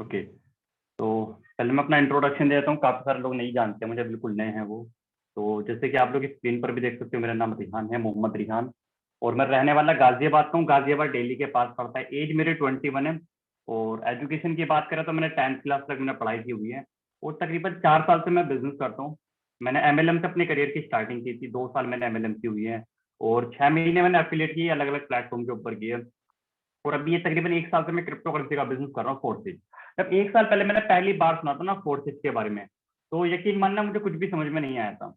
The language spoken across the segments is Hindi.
ओके, तो पहले मैं अपना इंट्रोडक्शन देता हूँ। काफी सारे लोग नहीं जानते, मुझे बिल्कुल नए हैं वो। तो जैसे कि आप लोग स्क्रीन पर भी देख सकते हो, मेरा नाम रिहान है, मोहम्मद रिहान। और मैं रहने वाला गाजियाबाद का हूँ। गाजियाबाद दिल्ली के पास पड़ता है। एज मेरी 21 है। और एजुकेशन की बात करें तो मैंने 10th क्लास तक मैंने पढ़ाई की हुई है। और तकरीबन 4 साल से मैं बिजनेस करता हूँ। मैंने एमएलएम से अपने करियर की स्टार्टिंग की थी। 2 साल मैंने एमएलएम की हुई है। और 6 महीने मैंने एफिलिएट की अलग अलग प्लेटफॉर्म के ऊपर की है। और अभी ये तकरीबन 1 साल से मैं क्रिप्टो करेंसी का बिजनेस कर रहा हूँ, फोर्सिस। जब 1 साल पहले मैंने पहली बार सुना था ना फोर्सिस के बारे में, तो यकीन मानना मुझे कुछ भी समझ में नहीं आया था।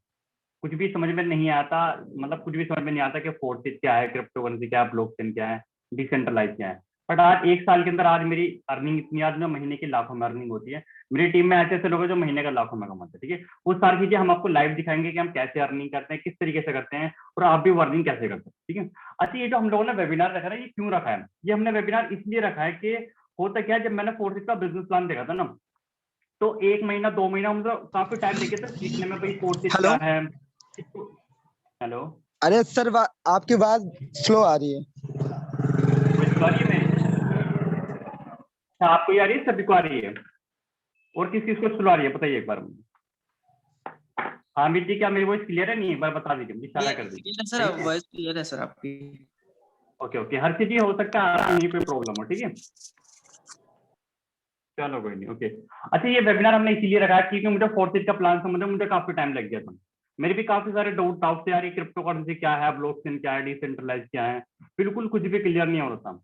कुछ भी समझ में नहीं आता, मतलब कुछ भी समझ में नहीं आता कि फोर्सिस क्या है, क्रिप्टो करेंसी क्या है, ब्लॉकचेन क्या है, डिसेंट्रलाइज क्या है। बट आज 1 साल के अंदर आज मेरी अर्निंग इतनी, आज जो महीने की लाखों में अर्निंग होती है। मेरी टीम में ऐसे ऐसे लोग हैं जो महीने का लाखों में कमाते हैं। ठीक है, वो सारी चीजें हम आपको लाइव दिखाएंगे कि हम कैसे अर्निंग करते हैं, किस तरीके से करते हैं, और आप भी अर्निंग कैसे करते हैं। ठीक है। अच्छा, ये जो हम लोगों ने वेबिनार रखा है, ये क्यों रखा है? ये हमने वेबिनार इसलिए रखा है कि होता क्या है, जब मैंने फोर्सिस का बिजनेस प्लान देखा था ना, तो 1 महीना 2 महीना हम लोग काफी टाइम लेके थे सीखने में, भाई फोर्सिस हेलो। क्या है। हेलो, अरे सर आपकी आवाज स्लो आ रही है। वॉइस आ रही है मेरी? अच्छा, आपको ये आ रही है, सभी को आ रही है? और किस किस को स्लो आ रही है बताइए एक बार मुझे। हामिद जी, क्या मेरी वॉइस क्लियर है? नहीं, एक बार बता दीजिए, मुझे इशारा कर दीजिए। सर, सही है? वॉइस क्लियर है सर आपकी। ओके ओके, हर चीज हो सकता है, आपको नहीं कोई प्रॉब्लम हो। ठीक है, चलो कोई नहीं। ओके। अच्छा, ये वेबिनार हमने इसीलिए रखा है क्योंकि मुझे फोर्सिस का प्लान समझने में मुझे काफी टाइम लग गया था। मेरे भी काफी सारे डाउट थे यार, ये क्रिप्टो करेंसी क्या है, ब्लॉकचेन क्या है, डिसेंट्रलाइज क्या है, बिल्कुल कुछ भी क्लियर नहीं हो रहा था।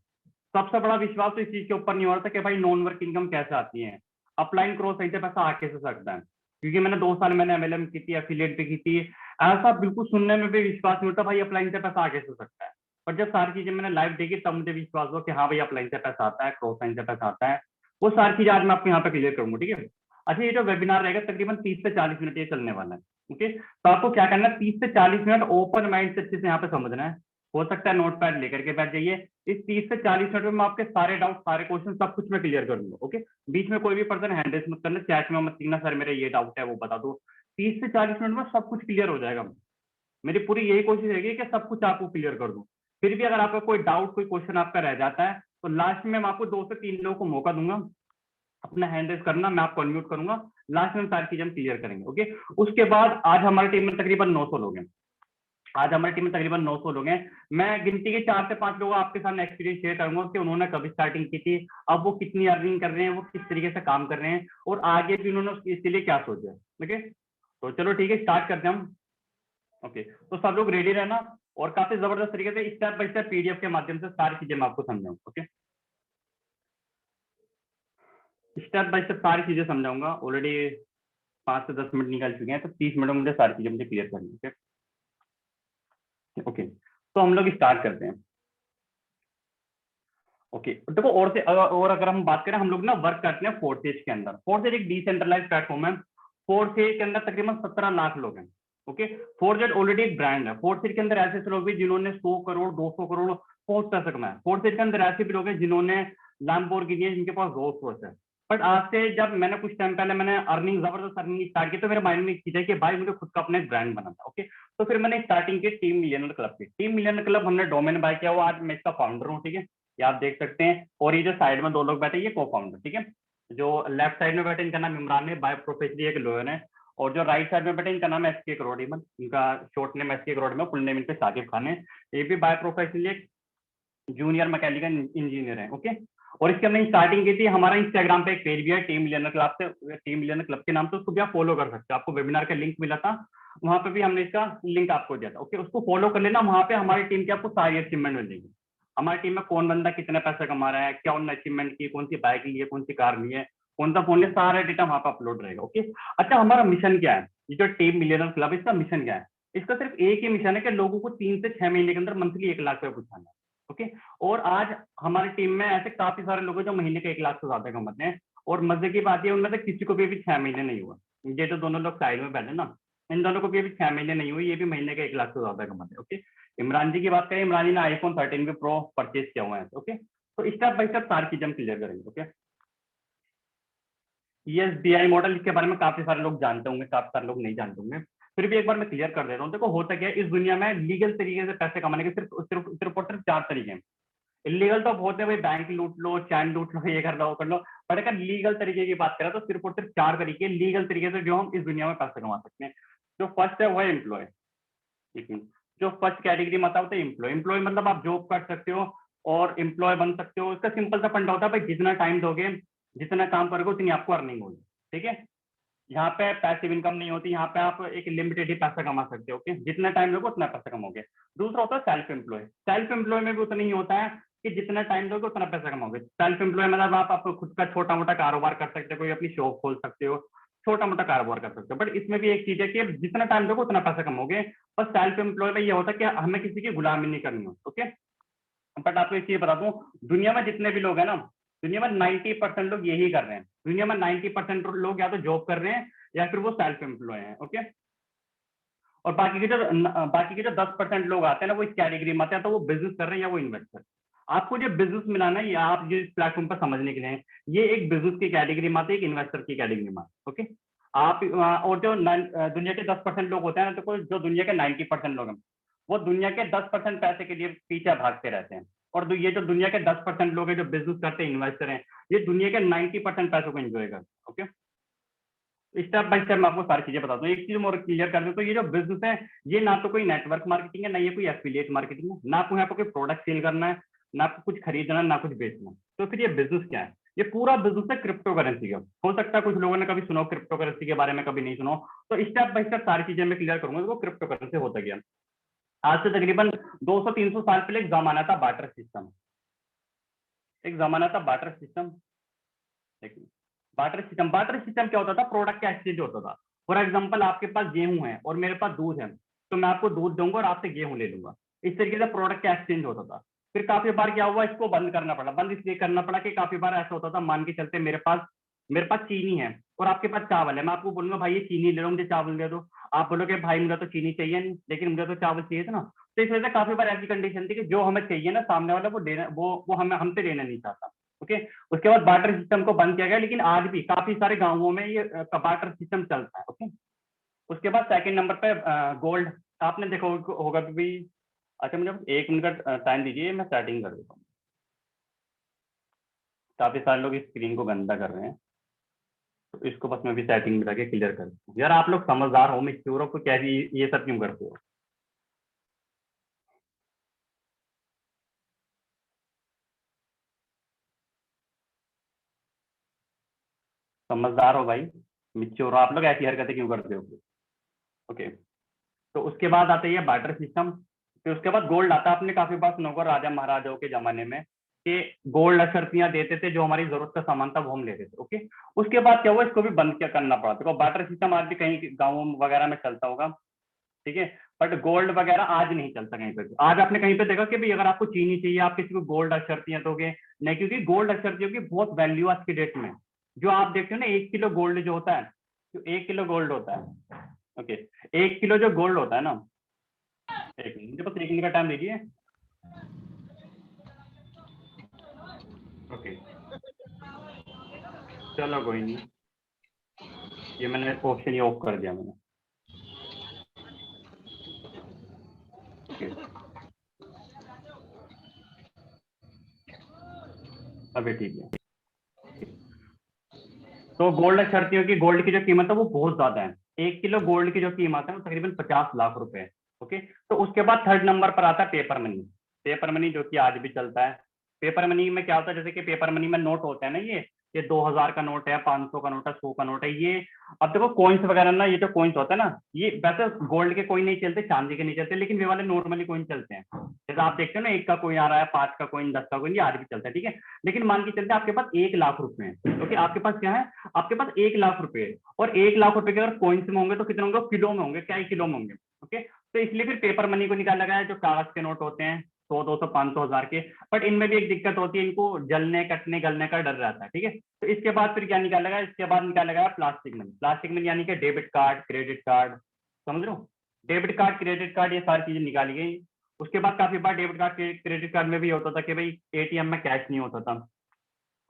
सबसे बड़ा विश्वास तो इस चीज के ऊपर नहीं हो रहा था कि भाई नॉन वर्क इनकम कैसे आती है, अपलाइन क्रॉस सही से पैसा आ कैसे सकता है। क्योंकि मैंने 2 साल मैंने एमएलएम की थी, एफिलिएट पे की थी। ऐसा बिल्कुल सुनने में भी विश्वास नहीं होता भाई अपलाइन से पैसा आ कैसे सकता है। पर जब सारी चीजें मैंने लाइव देखी तब मुझे विश्वास हुआ कि हाँ भाई अपलाइन से पैसा आता है, क्रॉस साइन से पैसा आता है। वो सारी चीजें आज मैं आपको यहाँ पे क्लियर करूंगा। ठीक है। अच्छा, ये जो वेबिनार रहेगा तकरीबन 30 से 40 मिनट ये चलने वाला है। ओके, तो आपको क्या करना है, 30 से 40 मिनट ओपन माइंड से अच्छे से यहाँ पे समझना है। हो सकता है नोट पैड लेकर के बैठ जाइए। इस 30 से 40 मिनट में मैं आपके सारे डाउट, सारे क्वेश्चन, सब कुछ मैं क्लियर कर दूंगा। ओके, बीच में कोई भी पर्सन हैंड रेस मत करना, चैट में मत लिखना सर मेरा ये डाउट है वो बता दो। 30 से 40 मिनट में सब कुछ क्लियर हो जाएगा। मेरी पूरी यही कोशिश रहेगी कि सब कुछ आपको क्लियर कर दूं। फिर भी अगर आपका कोई डाउट, कोई क्वेश्चन आपका रह जाता है, तो लास्ट में मैं आपको 2 से 3 लोगों को मौका दूंगा अपना हैंड रेस करना, मैं आपको अनम्यूट करूंगा। लास्ट में सारी चीजें हम क्लियर करेंगे। ओके, उसके बाद आज हमारी टीम में तकरीबन 900 लोग हैं। आज हमारी टीम में तकरीबन 900 लोग हैं। मैं गिनती के 4 से 5 लोग आपके सामने एक्सपीरियंस शेयर करूंगा कि उन्होंने कभी स्टार्टिंग की थी, अब वो कितनी अर्निंग कर रहे हैं, वो किस तरीके से काम कर रहे हैं, और आगे भी उन्होंने इसके लिए क्या सोचा है। ओके, तो चलो ठीक है, स्टार्ट करते हैं हम। ओके, तो सब लोग रेडी रहना, और काफी जबरदस्त तरीके से स्टेप बाय स्टेप पीडीएफ के माध्यम से सारी चीजें मैं आपको समझाऊंगा। ओके, स्टेप बाय स्टेप सारी चीजें समझाऊंगा। ऑलरेडी 5 से 10 मिनट निकल चुके हैं, तो 30 मिनट में मुझे सारी चीजें मुझे क्लियर करनी है। ओके, तो हम लोग स्टार्ट करते हैं। ओके, देखो, और अगर हम बात करें, हम लोग ना वर्क करते हैं फोर्सेज के अंदर। फोर्सेज एक डिसेंट्रलाइज प्लेटफॉर्म है। फोर्सेज के अंदर तकरीबन 17 लाख लोग हैं। ओके, फोर्सेज ऑलरेडी एक ब्रांड है। फोर्सेज के अंदर ऐसे ऐसे लोग भी जिन्होंने 100 करोड़ 200 करोड़ पहुंच कर सकना है। फोर्सेज के अंदर ऐसे भी लोग हैं जिन्होंने लैम्बोर्गिनी है, जिनके पास रोल्स रॉयस है। बट आज से जब मैंने कुछ टाइम पहले मैंने जबरदस्त अर्निंग स्टार्ट की, तो मेरे माइंड में एक चीज है कि भाई मुझे खुद का अपना एक ब्रांड बनाना है। ओके, तो फिर मैंने स्टार्टिंग की टीम मिलियनर क्लब की। टीम मिलियनर क्लब हमने डोमेन बाय किया हुआ, आज मैं इसका फाउंडर हूँ। ठीक है, ये आप देख सकते हैं। और ये जो साइड में 2 लोग बैठे, ये को फाउंडर। ठीक है, जो लेफ्ट साइड में बैठे इनका नाम इमरान है, बाय प्रोफेशनली एक लॉयर है। और जो राइट साइड में बैठे इनका नाम है एसके करोड़ीमल, इनका short name SK Karorimal, full name इनके साकिब खान है। ये भी बाय प्रोफेशनली एक जूनियर मैकेनिकल इंजीनियर है। ओके, और इसके हमने स्टार्टिंग की थी। हमारा इंस्टाग्राम पे एक पेज भी है टीम मिलियनर क्लब से, टीम मिलियनर क्लब के नाम से, उसको भी आप फॉलो कर सकते हो। आपको वेबिनार का लिंक मिला था, वहां पे भी हमने इसका लिंक आपको दिया था। ओके, उसको फॉलो कर लेना। वहां पे हमारी टीम की आपको सारी अचीवमेंट मिलेगी। हमारी टीम में कौन बंदा कितने पैसे कमा रहा है, क्या उन्होंने अचीवमेंट की, कौन सी बाइक ली है, कौन सी कार ली है, कौन सा फोन लिया, सारा डेटा वहां पर अपलोड रहेगा। ओके, अच्छा, हमारा मिशन क्या है? ये जो टीम मिलियनर क्लब, इसका मिशन क्या है? इसका सिर्फ एक ही मिशन है कि लोगों को 3 से 6 महीने के अंदर मंथली 1 लाख रुपए पहुंचाना है। ओके, और आज हमारी टीम में ऐसे काफी सारे लोग हैं जो महीने के 1 लाख से ज्यादा कमाते हैं। और मजे की बात ये, उनमें से किसी को भी अभी 6 महीने नहीं हुआ। ये जो दोनों लोग साइड में बैठे ना, इन दोनों को भी अभी 6 महीने नहीं हुई, ये भी महीने के 1 लाख से ज्यादा कमाते हैं। ओके, इमरान जी की बात करें, इमरान जी ने आईफोन 13 भी प्रो परचेज किया हुआ है। ओके, तो स्टेप बाय स्टेप सारी चीजें हम क्लियर करेंगे। ओके, ESBI मॉडल, इसके बारे में काफी सारे लोग जानते होंगे, काफी सारे लोग नहीं जानते होंगे। फिर भी एक बार मैं क्लियर कर दे रहा हूँ। देखो, होता क्या है, इस दुनिया में लीगल तरीके से पैसे कमाने के सिर्फ सिर्फ सिर्फ और सिर्फ 4 तरीके हैं। इलीगल तो बहुत है भाई, बैंक लूट लो, चैन लूट लो, ये कर लो, वो कर लो। पर अगर लीगल तरीके की बात करें तो सिर्फ और सिर्फ 4 तरीके लीगल तरीके से जो हम इस दुनिया में पैसे कमा सकते हैं। जो फर्स्ट है वो है एम्प्लॉय। जो फर्स्ट कैटेगरी में आता है एम्प्लॉय। एम्प्लॉय मतलब आप जॉब कर सकते हो और एम्प्लॉय बन सकते हो। इसका सिंपल सा फंडा होता है भाई, जितना टाइम दोगे, जितना काम करोगे, उतनी आपको अर्निंग होगी। ठीक है, यहाँ पे पैसिव इनकम नहीं होती, यहाँ पे आप एक लिमिटेड ही पैसा कमा सकते हो। ओके, जितना टाइम दोगे उतना पैसा कमाओगे। दूसरा होता है सेल्फ एम्प्लॉय। सेल्फ एम्प्लॉय में भी उतना ही होता है कि जितना टाइम दोगे उतना पैसा कमाओगे। सेल्फ एम्प्लॉय मतलब आप खुद का छोटा मोटा कारोबार कर सकते हो, कोई अपनी शॉप खोल सकते हो, छोटा मोटा कारोबार कर सकते हो। बट इसमें भी एक चीज है कि जितना टाइम दोगे उतना पैसा कमाओगे। बस सेल्फ एम्प्लॉय में ये होता है कि हमें किसी की गुलामी नहीं करनी हो। ओके, बट आपको एक चीज बता दूं, दुनिया में जितने भी लोग हैं ना, दुनिया में 90% लोग यही कर रहे हैं। दुनिया में 90% लोग या तो जॉब कर रहे हैं या फिर वो सेल्फ एम्प्लॉय हैं। ओके, और बाकी के जो 10% लोग आते हैं ना, वो इस कैटेगरी में आते हैं, तो वो बिजनेस कर रहे हैं या वो इन्वेस्ट कर रहे हैं। आपको जो बिजनेस मिला ना, ये आप जो इस प्लेटफॉर्म पर समझने के लिए हैं, ये एक बिजनेस की कैटेगरी में आते हैं, एक इन्वेस्टर की कैटेगरी में। ओके, आप और जो दुनिया के 10% लोग होते हैं ना, तो जो दुनिया के 90% लोग हैं, वो दुनिया के 10% पैसे के लिए पीछे भागते रहते हैं। और ये जो दुनिया के 10% लोग हैं जो बिजनेस करते हैं, इन्वेस्टर हैं, ये दुनिया के 90% पैसों को एंजॉय करते हैं। ओके, स्टेप बाय स्टेप मैं आपको सारी चीजें बताता हूँ। एक चीज और क्लियर कर दूं, तो ये जो बिजनेस है, ये ना तो कोई नेटवर्क मार्केटिंग है, ना ये कोई एफिलिएट मार्केटिंग है, ना आपको यहाँ पर कोई प्रोडक्ट सेल करना है, ना आपको कुछ खरीदना है, ना कुछ बेचना है। तो फिर ये बिजनेस क्या है? ये पूरा बिजनेस है क्रिप्टो करेंसी का। हो सकता है कुछ लोगों ने कभी सुना हो क्रिप्टो करेंसी के बारे में, कभी नहीं सुनो। तो स्टेप बाय स्टेप सारी चीजें मैं क्लियर करूंगा तो क्रिप्टो करेंसी होता गया। आज से तकरीबन 200-300 साल पहले एक जमाना था बार्टर सिस्टम। एक जमाना था बार्टर सिस्टम। बार्टर सिस्टम क्या होता था? प्रोडक्ट का एक्सचेंज होता था। फॉर एग्जाम्पल, आपके पास गेहूं है और मेरे पास दूध है, तो मैं आपको दूध दूंगा और आपसे गेहूं ले लूंगा। इस तरीके से प्रोडक्ट का एक्सचेंज होता था। फिर काफी बार क्या हुआ, इसको बंद करना पड़ा। बंद इसलिए करना पड़ा कि काफी बार ऐसा होता था, मान के चलते मेरे पास चीनी है और आपके पास चावल है। मैं आपको बोलूंगा भाई ये चीनी ले लो, मुझे चावल दे दो। आप बोलोगे भाई मुझे तो चीनी चाहिए नहीं, लेकिन मुझे तो चावल चाहिए था ना। तो इस वजह से काफी बार ऐसी कंडीशन थी कि जो हमें चाहिए ना, सामने वाला वो देना, वो हमें हमसे लेना नहीं चाहता। ओके, उसके बाद बार्टर सिस्टम को बंद किया गया, लेकिन आज भी काफी सारे गांवों में ये बार्टर सिस्टम चलता है। ओके, उसके बाद सेकंड नंबर पे गोल्ड। आपने देखा होगा कि भाई, अच्छा मुझे 1 मिनट का टाइम दीजिए, मैं सेटिंग कर देता हूँ। काफी सारे लोग इस स्क्रीन को गंदा कर रहे हैं, तो इसको बस मैं भी सेटिंग में जाके क्लियर कर दूँ। यार आप लोग समझदार हो, मैच्योर हो, तो कैसे ये सब क्यों करते हो? समझदार हो भाई, मैच्योर हो, आप लोग ऐसी हरकतें क्यों करते हो? ओके, तो उसके बाद आता है बार्टर सिस्टम। फिर उसके बाद गोल्ड आता है। आपने काफी बार सुना होगा राजा महाराजाओं के जमाने में कि गोल्ड अशर्फियां देते थे, जो हमारी जरूरत का सामान था वो हम लेते थे। ओके, उसके बाद क्या हुआ, इसको भी बंद क्या करना पड़ा। देखो बार्टर सिस्टम आज भी कहीं गाँवों वगैरह में चलता होगा, ठीक है, बट गोल्ड वगैरह आज नहीं चलता कहीं पे भी। आज आपने कहीं पे देखा कि भाई अगर आपको चीनी चाहिए, आप किसी को गोल्ड अशर्फियां दोगे? नहीं, क्योंकि गोल्ड अशर्फियों की बहुत वैल्यू आज की डेट में। जो आप देखते हो ना, 1 किलो गोल्ड जो होता है, जो 1 किलो गोल्ड होता है, ओके, 1 किलो जो गोल्ड होता है ना, एक मिनट, मुझे बस 1 मिनट का टाइम दीजिए। ओके, चलो कोई नहीं, ये मैंने ऑप्शन ये ऑफ कर दिया मैंने। ओके, अभी ठीक है। तो गोल्ड शर्तियों की गोल्ड की जो कीमत है वो बहुत ज्यादा है। 1 किलो गोल्ड की जो कीमत है वो तकरीबन 50 लाख रुपए है। ओके, तो उसके बाद थर्ड नंबर पर आता है पेपर मनी। पेपर मनी जो कि आज भी चलता है। पेपर मनी में क्या होता है, जैसे कि पेपर मनी में नोट होते हैं ना, ये 2000 का नोट है, 500 का नोट है, 100 का नोट है, ये। अब देखो कॉइन्स वगैरह ना, ये जो कॉइन्स होते हैं ना, ये वैसे गोल्ड के कोइन नहीं चलते, चांदी के नहीं चलते, लेकिन ये वाले नॉर्मली कॉइन चलते हैं। जैसे आप देखते हो ना, 1 का कोइन आ रहा है, 5 का कोइन, 10 का कोइन, ये आज भी चलता है, ठीक है। लेकिन मान के चलते आपके पास 1 लाख रुपए हैं। ओके, आपके पास क्या है? आपके पास 1 लाख रुपए है। और 1 लाख रुपए के अगर कॉइन्स में होंगे तो कितने होंगे? किलो में होंगे, क्या ही किलो में होंगे। ओके, तो इसलिए फिर पेपर मनी को निकाला गया है, जो कागज के नोट होते हैं, 100, 200, 500, 1000 के। बट इनमें भी एक दिक्कत होती है, इनको जलने, कटने, गलने का डर रहता है, ठीक है। तो इसके बाद फिर क्या निकाला गया? इसके बाद निकाला गया प्लास्टिक मनी। प्लास्टिक मनी यानी कि डेबिट कार्ड, क्रेडिट कार्ड, समझ लो, डेबिट कार्ड, क्रेडिट कार्ड, ये सारी चीजें निकाली गई। उसके बाद काफी बार डेबिट कार्ड, क्रेडिट कार्ड में भी होता था कि भाई एटीएम में कैश नहीं होता था।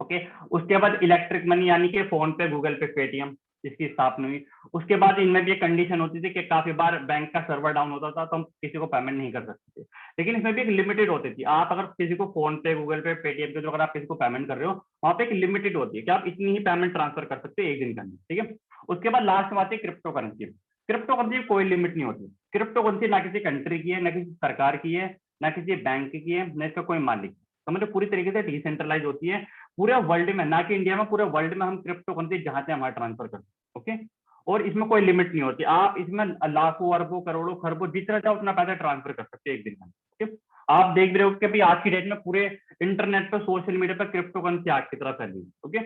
ओके, उसके बाद इलेक्ट्रिक मनी यानी कि फोन पे, गूगल पे, पेटीएम। इसकी स्थापना हुई। उसके बाद इनमें भी एक कंडीशन होती थी कि काफी बार बैंक का सर्वर डाउन होता था तो हम किसी को पेमेंट नहीं कर सकते थे, लेकिन इसमें भी एक लिमिटेड होती थी। आप अगर किसी को फोन पे, गूगल पे, पेटीएम के थ्रू अगर आप किसी को पेमेंट कर रहे हो, वहां पे एक लिमिटेड होती है कि आप इतनी ही पेमेंट ट्रांसफर कर सकते हो एक दिन के अंदर, ठीक है। उसके बाद लास्ट में आती है क्रिप्टो करेंसी। क्रिप्टो करेंसी की कोई लिमिट नहीं होती। क्रिप्टो करेंसी ना किसी कंट्री की है, ना किसी सरकार की है, ना किसी बैंक की है, ना इसका कोई मालिक। समझो पूरी तरीके से डिसेंट्रलाइज होती है पूरे वर्ल्ड में, ना कि इंडिया में, पूरे वर्ल्ड में हम क्रिप्टो करेंसी जहां से हमारा ट्रांसफर करते हैं, ओके। और इसमें कोई लिमिट नहीं होती, आप इसमें लाखों अरबों करोड़ों खरबों जितना चाहो उतना पैसा ट्रांसफर कर सकते हैं एक दिन में, ठीक। आप देख रहे हो कि भाई आज की डेट में पूरे इंटरनेट पर, सोशल मीडिया पर क्रिप्टो करेंसी आग की तरह फैली है, ओके।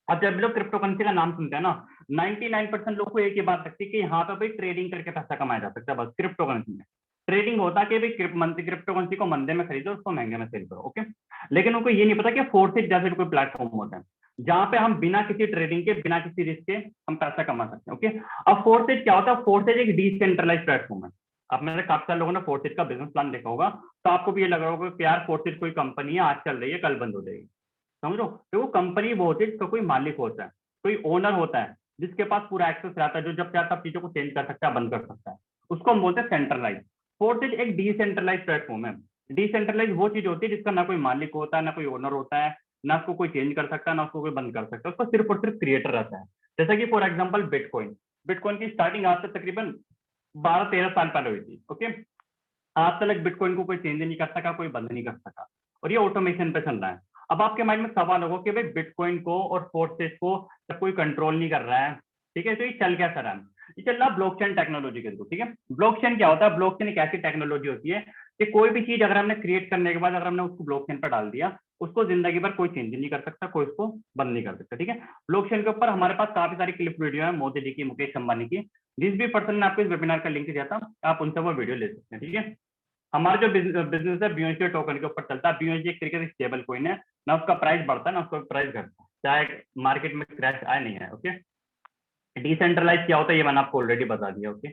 अब जब लोग क्रिप्टो करेंसी का नाम सुनते हैं ना, 99% लोग को एक ही बात लगती है कि यहाँ पे भाई ट्रेडिंग करके पैसा कमाया जा सकता है, बस क्रिप्टो करेंसी में ट्रेडिंग होता है कि भाई क्रिप्टो करेंसी को मंदे में खरीदो, उसको महंगे में सेल करो, ओके। लेकिन उनको ये नहीं पता कि फोर्सेज जैसे कोई प्लेटफॉर्म होता है जहां पे हम बिना किसी ट्रेडिंग के, बिना किसी रिस्क के हम पैसा कमा सकते हैं, ओके। अब फोर्सेज क्या होता है? फोर्सेज एक डिसेंट्रलाइज प्लेटफॉर्म है। अब मैंने काफी सारे लोगों ने फोर्सेज का बिजनेस प्लान देखा होगा, तो आपको भी ये लग रहा होगा कि यार फोर्सेज कोई कंपनी है, आज चल रही है, कल बंद हो जाएगी। समझो, तो वो कंपनी वो होती है जिसका कोई मालिक होता है, कोई ओनर होता है, जिसके पास पूरा एक्सेस रहता है, जो जब चाहता है चीजों को चेंज कर सकता है, बंद कर सकता है। उसको हम बोलते हैं सेंट्रलाइज। फोर्सेज एक डिसेंट्रलाइज प्लेटफॉर्म है। डिसेंट्रलाइज वो चीज होती है जिसका ना कोई मालिक होता है, ना कोई ओनर होता है, ना उसको कोई चेंज कर सकता है, ना उसको कोई बंद कर सकता है, उसको सिर्फ और सिर्फ क्रिएटर रहता है। जैसा कि फॉर एग्जाम्पल बिटकॉइन। बिटकॉइन की स्टार्टिंग आज से तकरीबन 12-13 साल पहले हुई थी, ओके। आज तक बिटकॉइन को कोई चेंज नहीं कर सका, कोई बंद नहीं कर सका, और ये ऑटोमेशन पे चल रहा है। अब आपके माइंड में सवाल होगा कि भाई बिटकॉइन को और फोर्सेस को जब कोई कंट्रोल नहीं कर रहा है, ठीक है, तो ये चल क्या रहा है? ये चल रहा है ब्लॉकचेन टेक्नोलॉजी के थ्रू, ठीक है। ब्लॉकचेन क्या होता है? ब्लॉकचेन एक ऐसी टेक्नोलॉजी होती है कि कोई भी चीज अगर हमने क्रिएट करने के बाद अगर हमने उसको ब्लॉकचेन पर डाल दिया, उसको जिंदगी भर कोई चेंज नहीं कर सकता, कोई उसको बंद नहीं कर सकता, ठीक है। ब्लॉकचेन के ऊपर हमारे पास काफी सारी क्लिप वीडियो है, मोदी जी की, मुकेश अंबानी की। जिस भी पर्सन ने आपको इस वेबिनार का लिंक दिया था, आप उनसे वो वीडियो ले सकते हैं, ठीक है। हमारा जो बिजनेस है बीओएसडी टोकन के ऊपर चलता है। बीओएसडी एक तरीके से स्टेबल कॉइन है, ना उसका प्राइस बढ़ता है ना उसका प्राइस घटता है, चाहे मार्केट में क्रैश आए नहीं है, ओके। डिसेंट्रलाइज क्या होता है ये मैंने आपको ऑलरेडी बता दिया, ओके।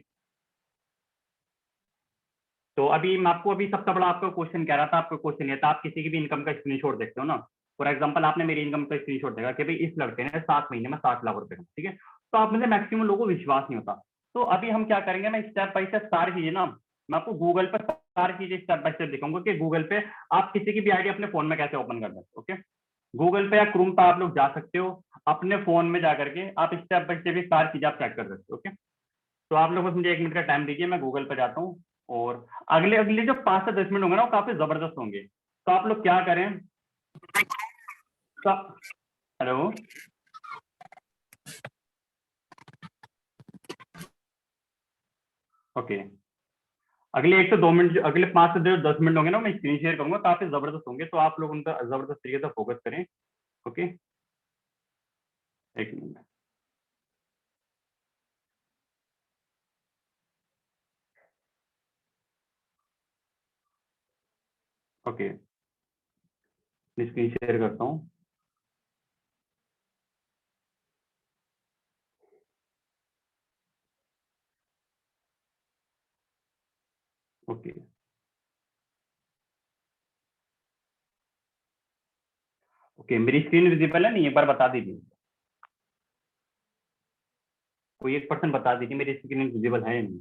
तो अभी मैं आपको अभी सबसे बड़ा आपका क्वेश्चन कह रहा था, आपका क्वेश्चन ये था, आप किसी की भी इनकम का स्क्रीनशॉट देखते हो ना, फॉर एग्जांपल आपने मेरी इनकम का स्क्रीनशॉट देखा कि भाई इस लड़के ने 7 महीने में 60 लाख रुपए, ठीक है, तो आप में से मैक्सिमम लोगों को विश्वास नहीं होता। तो अभी हम क्या करेंगे, मैं स्टेप बाय स्टेप सारी चीजें ना, मैं आपको गूगल पर सारी चीजें स्टेप बाय स्टेप दिखाऊंगा कि गूगल पे आप किसी की भी आईडी अपने फोन में कैसे ओपन कर सकते हो, ओके। गूगल पे या क्रोम पे आप लोग जा सकते हो, अपने फोन में जाकर के आप स्टेप बाय स्टेप सारी चीजें आप चेक कर सकते हो, ओके। तो आप लोग बस मुझे 1 मिनट का टाइम दीजिए, मैं गूगल पे जाता हूँ, और अगले अगले जो 5 से 10 मिनट होंगे ना वो काफी जबरदस्त होंगे। तो आप लोग क्या करें, हेलो, ओके, अगले 1 से 2 मिनट, अगले 5 से 10 मिनट होंगे ना, मैं स्क्रीन शेयर करूंगा, काफी जबरदस्त होंगे, तो आप लोग उन पर जबरदस्त तरीके से फोकस करें, okay. 1 minute, okay, screen share करता हूँ, ओके, ओके। मेरी स्क्रीन विजिबल है नहीं, एक बार बता दीजिए, कोई एक पर्सन बता दीजिए मेरी स्क्रीन विजिबल है या नहीं।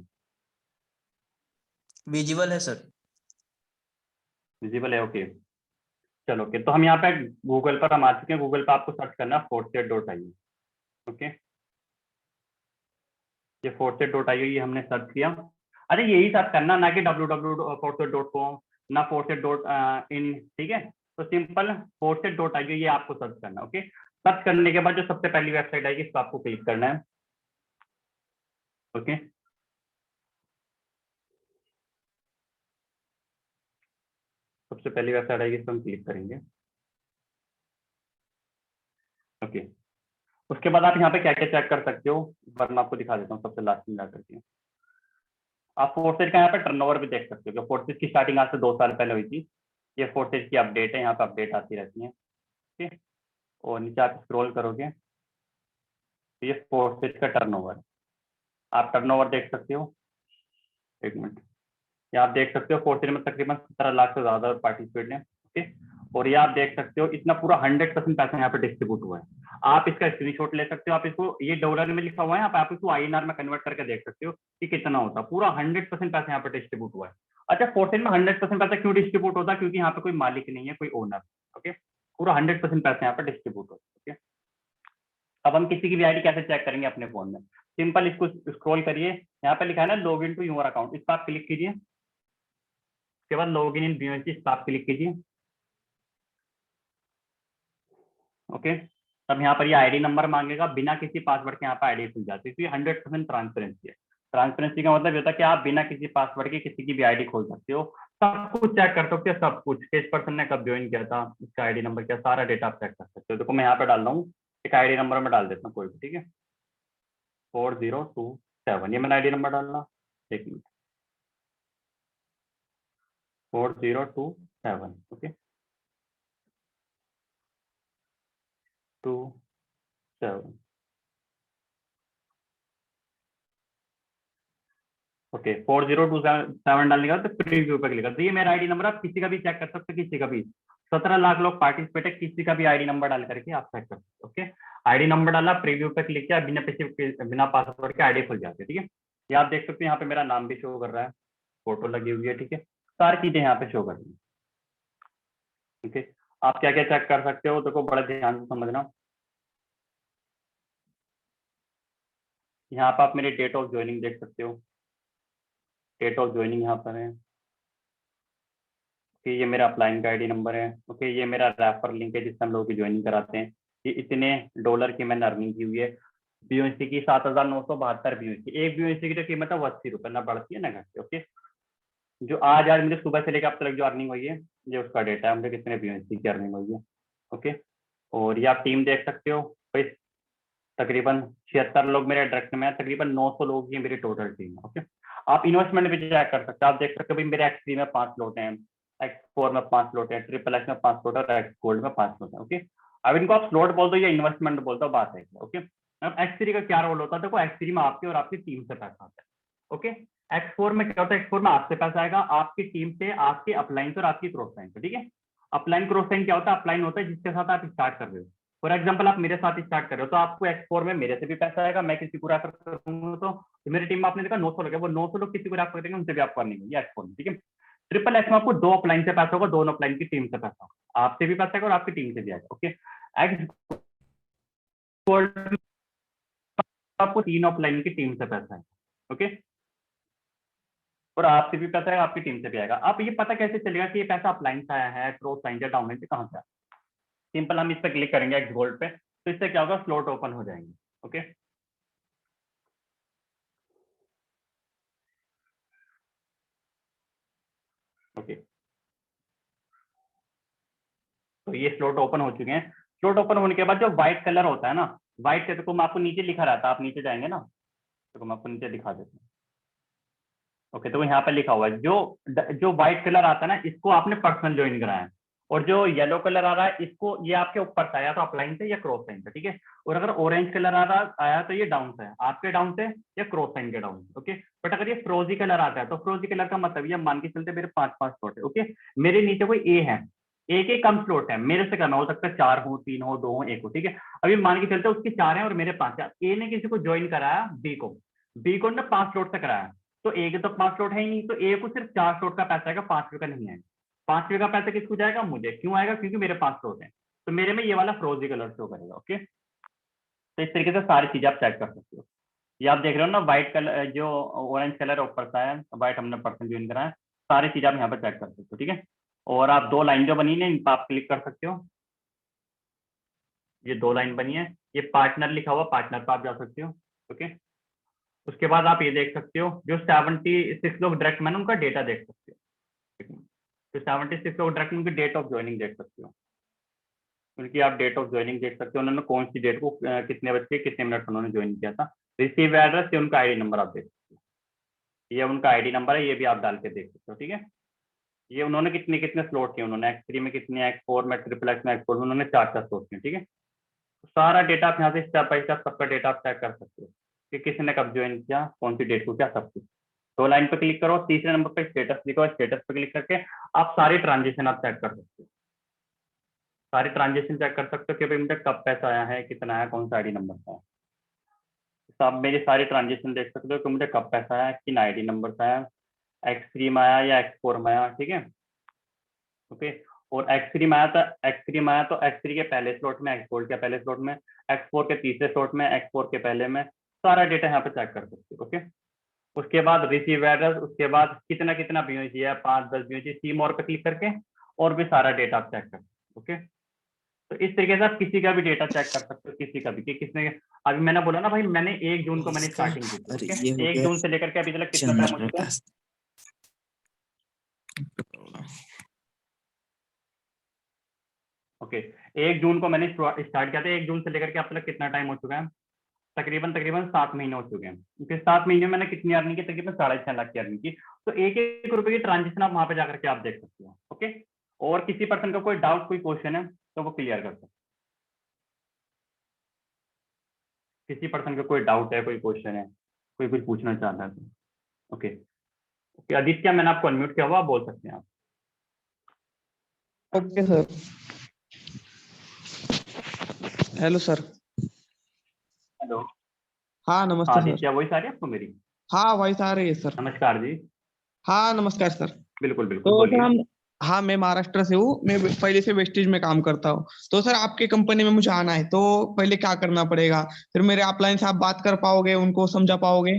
विजिबल है सर। विजिबल है, ओके। चलो, ओके, तो हम यहाँ पे गूगल पर हम आ चुके हैं। गूगल पर आपको सर्च करना है fortset.io, ओके। ये fortset.io ये हमने सर्च किया। अरे यही सर्च करना, ना कि www.fortset.com, ना fortset.in, ठीक है। तो सिंपल fortset.io ये आपको सर्च करना, ओके। सर्च करने के बाद जो सबसे पहली वेबसाइट आएगी इसको आपको क्लिक करना है, ओके। सबसे पहली वेबसाइट आएगी, इस पर हम क्लिक करेंगे, ओके। उसके बाद आप यहाँ पे क्या क्या चेक कर सकते हो, एक बार मैं आपको दिखा देता हूँ सबसे लास्ट में जा करके। आप फोर्सेज का यहाँ पे टर्नओवर भी देख सकते हो, फोर्सेज की स्टार्टिंग आज से 2 साल पहले हुई थी। ये फोर्सेज की अपडेट है, यहाँ पे अपडेट आती रहती है, ठीक है। और नीचे आप स्क्रॉल करोगे तो ये फोर्सेज का टर्नओवर, आप टर्नओवर देख सकते हो, 1 मिनट, ये आप देख सकते हो फोर्सेज में तकरीबन 17 लाख से ज्यादा पार्टिसिपेट है, ओके। और ये आप देख सकते हो इतना पूरा 100% पैसा यहाँ पे डिस्ट्रीब्यूट हुआ है। आप इसका स्क्रीनशॉट ले सकते हो, आप इसको, ये डॉलर में लिखा हुआ है, आप इसको आईएनआर में कन्वर्ट करके देख सकते हो कि कितना होता है। पूरा 100% पैसा यहाँ पे डिस्ट्रीब्यूट हुआ है। अच्छा, फोर्सेज में 100% पैसा क्यों डिस्ट्रीब्यूट होता है? क्योंकि यहाँ पे कोई मालिक नहीं है, कोई ओनर। ओके, पूरा 100% पैसा यहाँ पे डिस्ट्रीब्यूट होता है। ओके, अब हम किसी की भी आईडी कैसे चेक करेंगे अपने फोन में? सिंपल, इसको स्क्रॉल करिए, यहाँ पे लिखा है ना log in to your account, इस पर आप क्लिक कीजिए। उसके बाद लॉग इन बीओएनसी, इस पर आप क्लिक कीजिए। ओके, तब यहाँ पर ये आईडी नंबर मांगेगा, बिना किसी पासवर्ड के यहाँ पर आईडी खुल जाती है। तो ये 100% ट्रांसपेरेंसी है। ट्रांसपेरेंसी का मतलब ये होता है कि आप बिना किसी पासवर्ड के किसी की भी आईडी खोल सकते हो, सब कुछ चेक कर सकते हो, सब कुछ, किस पर्सन ने कब ज्वाइन किया था, उसका आईडी नंबर क्या, सारा डेटा आप चेक कर सकते हो। देखो मैं यहाँ पे डाल रहा हूँ एक आईडी नंबर, में डाल देता हूँ कोई भी, ठीक है, 4027, ये मैंने आईडी नंबर डालना। एक मिनट, 4027, ओके, 27, ओके, 4027 डालने के बाद तो प्रीव्यू पे क्लिक कर, तो ये मेरा आईडी नंबर, आप किसी का भी चेक कर सकते हो, किसी का भी। 17 लाख लोग पार्टिसिपेट है, किसी का भी आईडी नंबर डाल करके आप चेक कर सकते हो। ओके, आईडी नंबर डाला, प्रीव्यू पे क्लिक किया, बिना पासवर्ड के आईडी खुल जाती है। ठीक है, ये आप देख सकते हो, यहाँ पे मेरा नाम भी शो कर रहा है, फोटो लगी हुई है, ठीक है, सारी चीजें यहाँ पे शो कर रही है। ठीक है, आप क्या क्या चेक कर सकते हो, देखो बड़ा ध्यान से समझना। यहाँ पे आप मेरे डेट ऑफ ज्वाइनिंग देख सकते हो, डेट ऑफ ज्वाइनिंग यहाँ पर है। कि ये मेरा अपलाइन का आईडी नंबर है। ओके, ये मेरा रेफर लिंक है जिससे हम लोगों की ज्वाइनिंग कराते हैं। ये इतने डॉलर की मैंने अर्निंग की हुई है। बीओसी की 7,972 बीओसी, एक बीओसी की तो कीमत है 80 रुपये, ना बढ़ती है ना घटती। ओके, जो आज मुझे सुबह से लेकर अब तक जो अर्निंग हुई है, ये उसका डेटा है, मुझे कितने बीओसी की अर्निंग हुई है। ओके, और ये आप टीम देख सकते हो भाई, तकरीबन 76 लोग मेरे डायरेक्ट में है, तकरीबन 900 लोग की मेरी टोटल टीम है। ओके, आप इन्वेस्टमेंट भी चेक कर सकते हो, आप देख सकते हो भाई मेरे एक्स3 में 5 लोट हैं, एक्स4 में 5 लोट है, ट्रिपल एक्स में 5 लोट है और एक्स गोल्ड में 5 लोट है। ओके, अब इनको आप स्लॉट बोल दो या इन्वेस्टमेंट बोल दो, बात है। ओके, अब एक्स3 का क्या रोल होता है? देखो एक्स3 में आपके और आपकी टीम से पैसा आता है। ओके, एक्स4 में क्या होता है? एक्स4 में आपसे पैसा आएगा, आपकी टीम से, आपके अपलाइन से और आपकी क्रॉस लाइन से। ठीक है, अपलाइन क्रॉस लाइन क्या होता है? अपलाइन होता है जिसके साथ आप स्टार्ट कर रहे हो। फॉर एग्जाम्पल आप मेरे साथ स्टार्ट कर रहे हो, तो आपको एक्स4 में मेरे से भी पैसा आएगा, मैं किसी को रेफर करूंगा तो मेरी टीम में आपने देखा 900 लोग है, वो 900 लोग किसी को रेफर करेंगे, उनसे भी आपको अर्निंग होगी एक्स4 में। ठीक है, ट्रिपल एक्स में आपको 2 अपलाइन से पैसा होगा, दोनों अपलाइन की टीम से पैसा होगा, आपसे भी पैसा आएगा और आपकी टीम से भी आएगा। ओके, एक्स गोल्ड आपको 3 अपलाइन की टीम से पैसा है। ओके, और आपसे भी पैसा आएगा, आपकी टीम से भी आएगा। आप ये पता कैसे चलेगा कि ये पैसा अपलाइन से आया है, क्रॉस लाइन से, डाउन लाइन से, कहाँ से आया? सिंपल, हम इस पर क्लिक करेंगे एक्स गोल्ड पे, तो इससे क्या होगा? स्लॉट ओपन हो जाएंगे। ओके, ओके, तो ये स्लॉट ओपन हो चुके हैं। स्लॉट ओपन होने के बाद जो व्हाइट कलर होता है ना, व्हाइट कलर को मैं आपको नीचे लिखा रहता है, आप नीचे जाएंगे ना, तो मैं आपको नीचे दिखा देता हूँ। ओके, तो यहाँ पे लिखा हुआ है, जो जो व्हाइट कलर आता है ना, इसको आपने पर्सनल ज्वाइन कराया है, और जो येलो कलर आ रहा है, इसको, ये आपके ऊपर से आया तो अपलाइन से या क्रॉस लाइन से। ठीक है, और अगर ऑरेंज कलर आ रहा आया तो ये डाउन से है, आपके डाउन से या क्रॉस लाइन के डाउन से। ओके, बट अगर ये फ्रोजी कलर आता है, तो फ्रोजी कलर का मतलब ये मान के चलते मेरे 5-5 स्लॉट है। ओके, मेरे नीचे कोई ए है, एक एक कम स्लॉट है, मेरे से कम हो सकता है, 4 हो, 3 हो, 2 हो, 1 हो। ठीक है, अभी मान के चलते उसके 4 है और मेरे 5 है। ए ने किसी को ज्वाइन कराया, बी को ने 5 स्लॉट से कराया, तो ए के तो 5 स्लॉट है ही नहीं, तो ए को सिर्फ 4 स्लॉट का पैसा आएगा, 5 रुपये का नहीं आएगा। 5 रुपये का पैसा किसको जाएगा? मुझे। क्यों आएगा? क्योंकि मेरे 5 स्लॉट है, तो मेरे में ये वाला फ्रोजी कलर शो करेगा। ओके, तो इस तरीके से सारी चीजें आप चेक कर सकते हो। ये आप देख रहे हो ना, व्हाइट कलर, जो ऑरेंज कलर ऊपर सा है, व्हाइट हमने पर्सन ज्वाइन करा है, सारी चीजें आप यहाँ पर चेक कर सकते हो। ठीक है, और आप 2 लाइन जो बनी है, इन पर आप क्लिक कर सकते हो। ये 2 लाइन बनी है, ये पार्टनर लिखा हुआ, पार्टनर पर आप जा सकते हो। ओके, उसके बाद आप ये देख सकते हो, जो 76 लोग डायरेक्ट मैंने उनका डेटा देख सकते हो। तो 76 लोग डायरेक्ट उनकी डेट ऑफ ज्वाइनिंग देख सकते हो, उनकी आप डेट ऑफ ज्वाइनिंग देख सकते हो, उन्होंने कौन सी डेट को, कितने बज के कितने मिनट उन्होंने ज्वाइन किया था। रिसीव एड्रेस से उनका आईडी नंबर आप देख सकते हो, ये उनका आईडी नंबर है, ये भी आप डाल के देख सकते हो। ठीक है, ये उन्होंने कितने कितने स्लॉट किए, उन्होंने एक्स3 में कितने, एक्स4 में, ट्रिपल एक्स में, एक्स4 में उन्होंने 4-4 स्लॉट किए। ठीक है, तो सारा डेटा आप यहाँ से स्टेप बाई स्टेप सबका डेटा आप चेक कर सकते हो कि किसी ने कब ज्वाइन किया, कौन सी डेट को क्या, सब कुछ। 2 लाइन पे क्लिक करो, तीसरे नंबर पे स्टेटस लिखो, स्टेटस पे क्लिक करके आप सारी ट्रांजेक्शन आप चेक कर सकते हो। सारे ट्रांजेक्शन चेक कर सकते हो कि भाई मुझे कब पैसा आया है, कितना आया, कौन सा आईडी नंबर था। तो आप मेरे सारे ट्रांजेक्शन देख सकते हो कि मुझे कब पैसा आया, किन आईडी नंबर से आया, X3 में आया या X4 में आया, ठीक है। ओके, और X3 में आया था, X3 में आया तो X3 के पहले स्लॉट में, X4 के पहले स्लॉट में, X4 के तीसरे स्लॉट में, X4 के पहले में, सारा डेटा यहाँ पे चेक कर सकते हो। ओके, उसके बाद रिसीव एड्रेस, उसके बाद कितना कितना बीओजी है, 5-10 बीओजी, सी मोर पे क्लिक करके और भी सारा डेटा आप चेक कर सकते हो। ओके, तो इस तरीके से आप किसी का भी डेटा चेक कर सकते हो, किसी का भी, कि किसने, अभी मैंने बोला ना भाई, मैंने 1 जून को मैंने इसका स्टार्टिंग की थी। अरे ओके, ये हो 1 गया जून से लेकर के अभी तक कितना टाइम हो जनरल चुका है? टास्क। ओके, 1 जून को मैंने स्टार्ट किया था, 1 जून से लेकर के अब तक कितना टाइम हो चुका है? तकरीबन तकरीबन 7 महीने हो चुके हैं। फिर 7 महीने में मैंने कितनी अर्निंग की? तकरीबन 6.5 लाख की अर्निंग की। तो 1-1 रुपए की ट्रांजेक्शन आप वहां पे जाकर के आप देख सकते हो। ओके, और किसी पर्सन का कोई डाउट, कोई क्वेश्चन है तो वो क्लियर कर सकते, किसी पर्सन का कोई डाउट है, कोई क्वेश्चन है, कोई कुछ पूछना चाहता है तो। ओके, ओके आदित्य, मैंने आपको अनम्यूट किया हुआ, आप बोल सकते हैं आप। Okay sir. Hello sir. Hello, हाँ हाँ नमस्ते सर। आदित्य, वॉइस आ रही है आपको मेरी? हाँ वॉइस आ रही है सर। नमस्कार जी। हाँ नमस्कार सर। बिल्कुल बिल्कुल, तो सर बोलिए। हम, हाँ मैं महाराष्ट्र से हूँ, मैं पहले से वेस्टेज में काम करता हूँ। तो सर आपके कंपनी में मुझे आना है, तो पहले क्या करना पड़ेगा? फिर मेरे अपलाइन से आप बात कर पाओगे, उनको समझा पाओगे?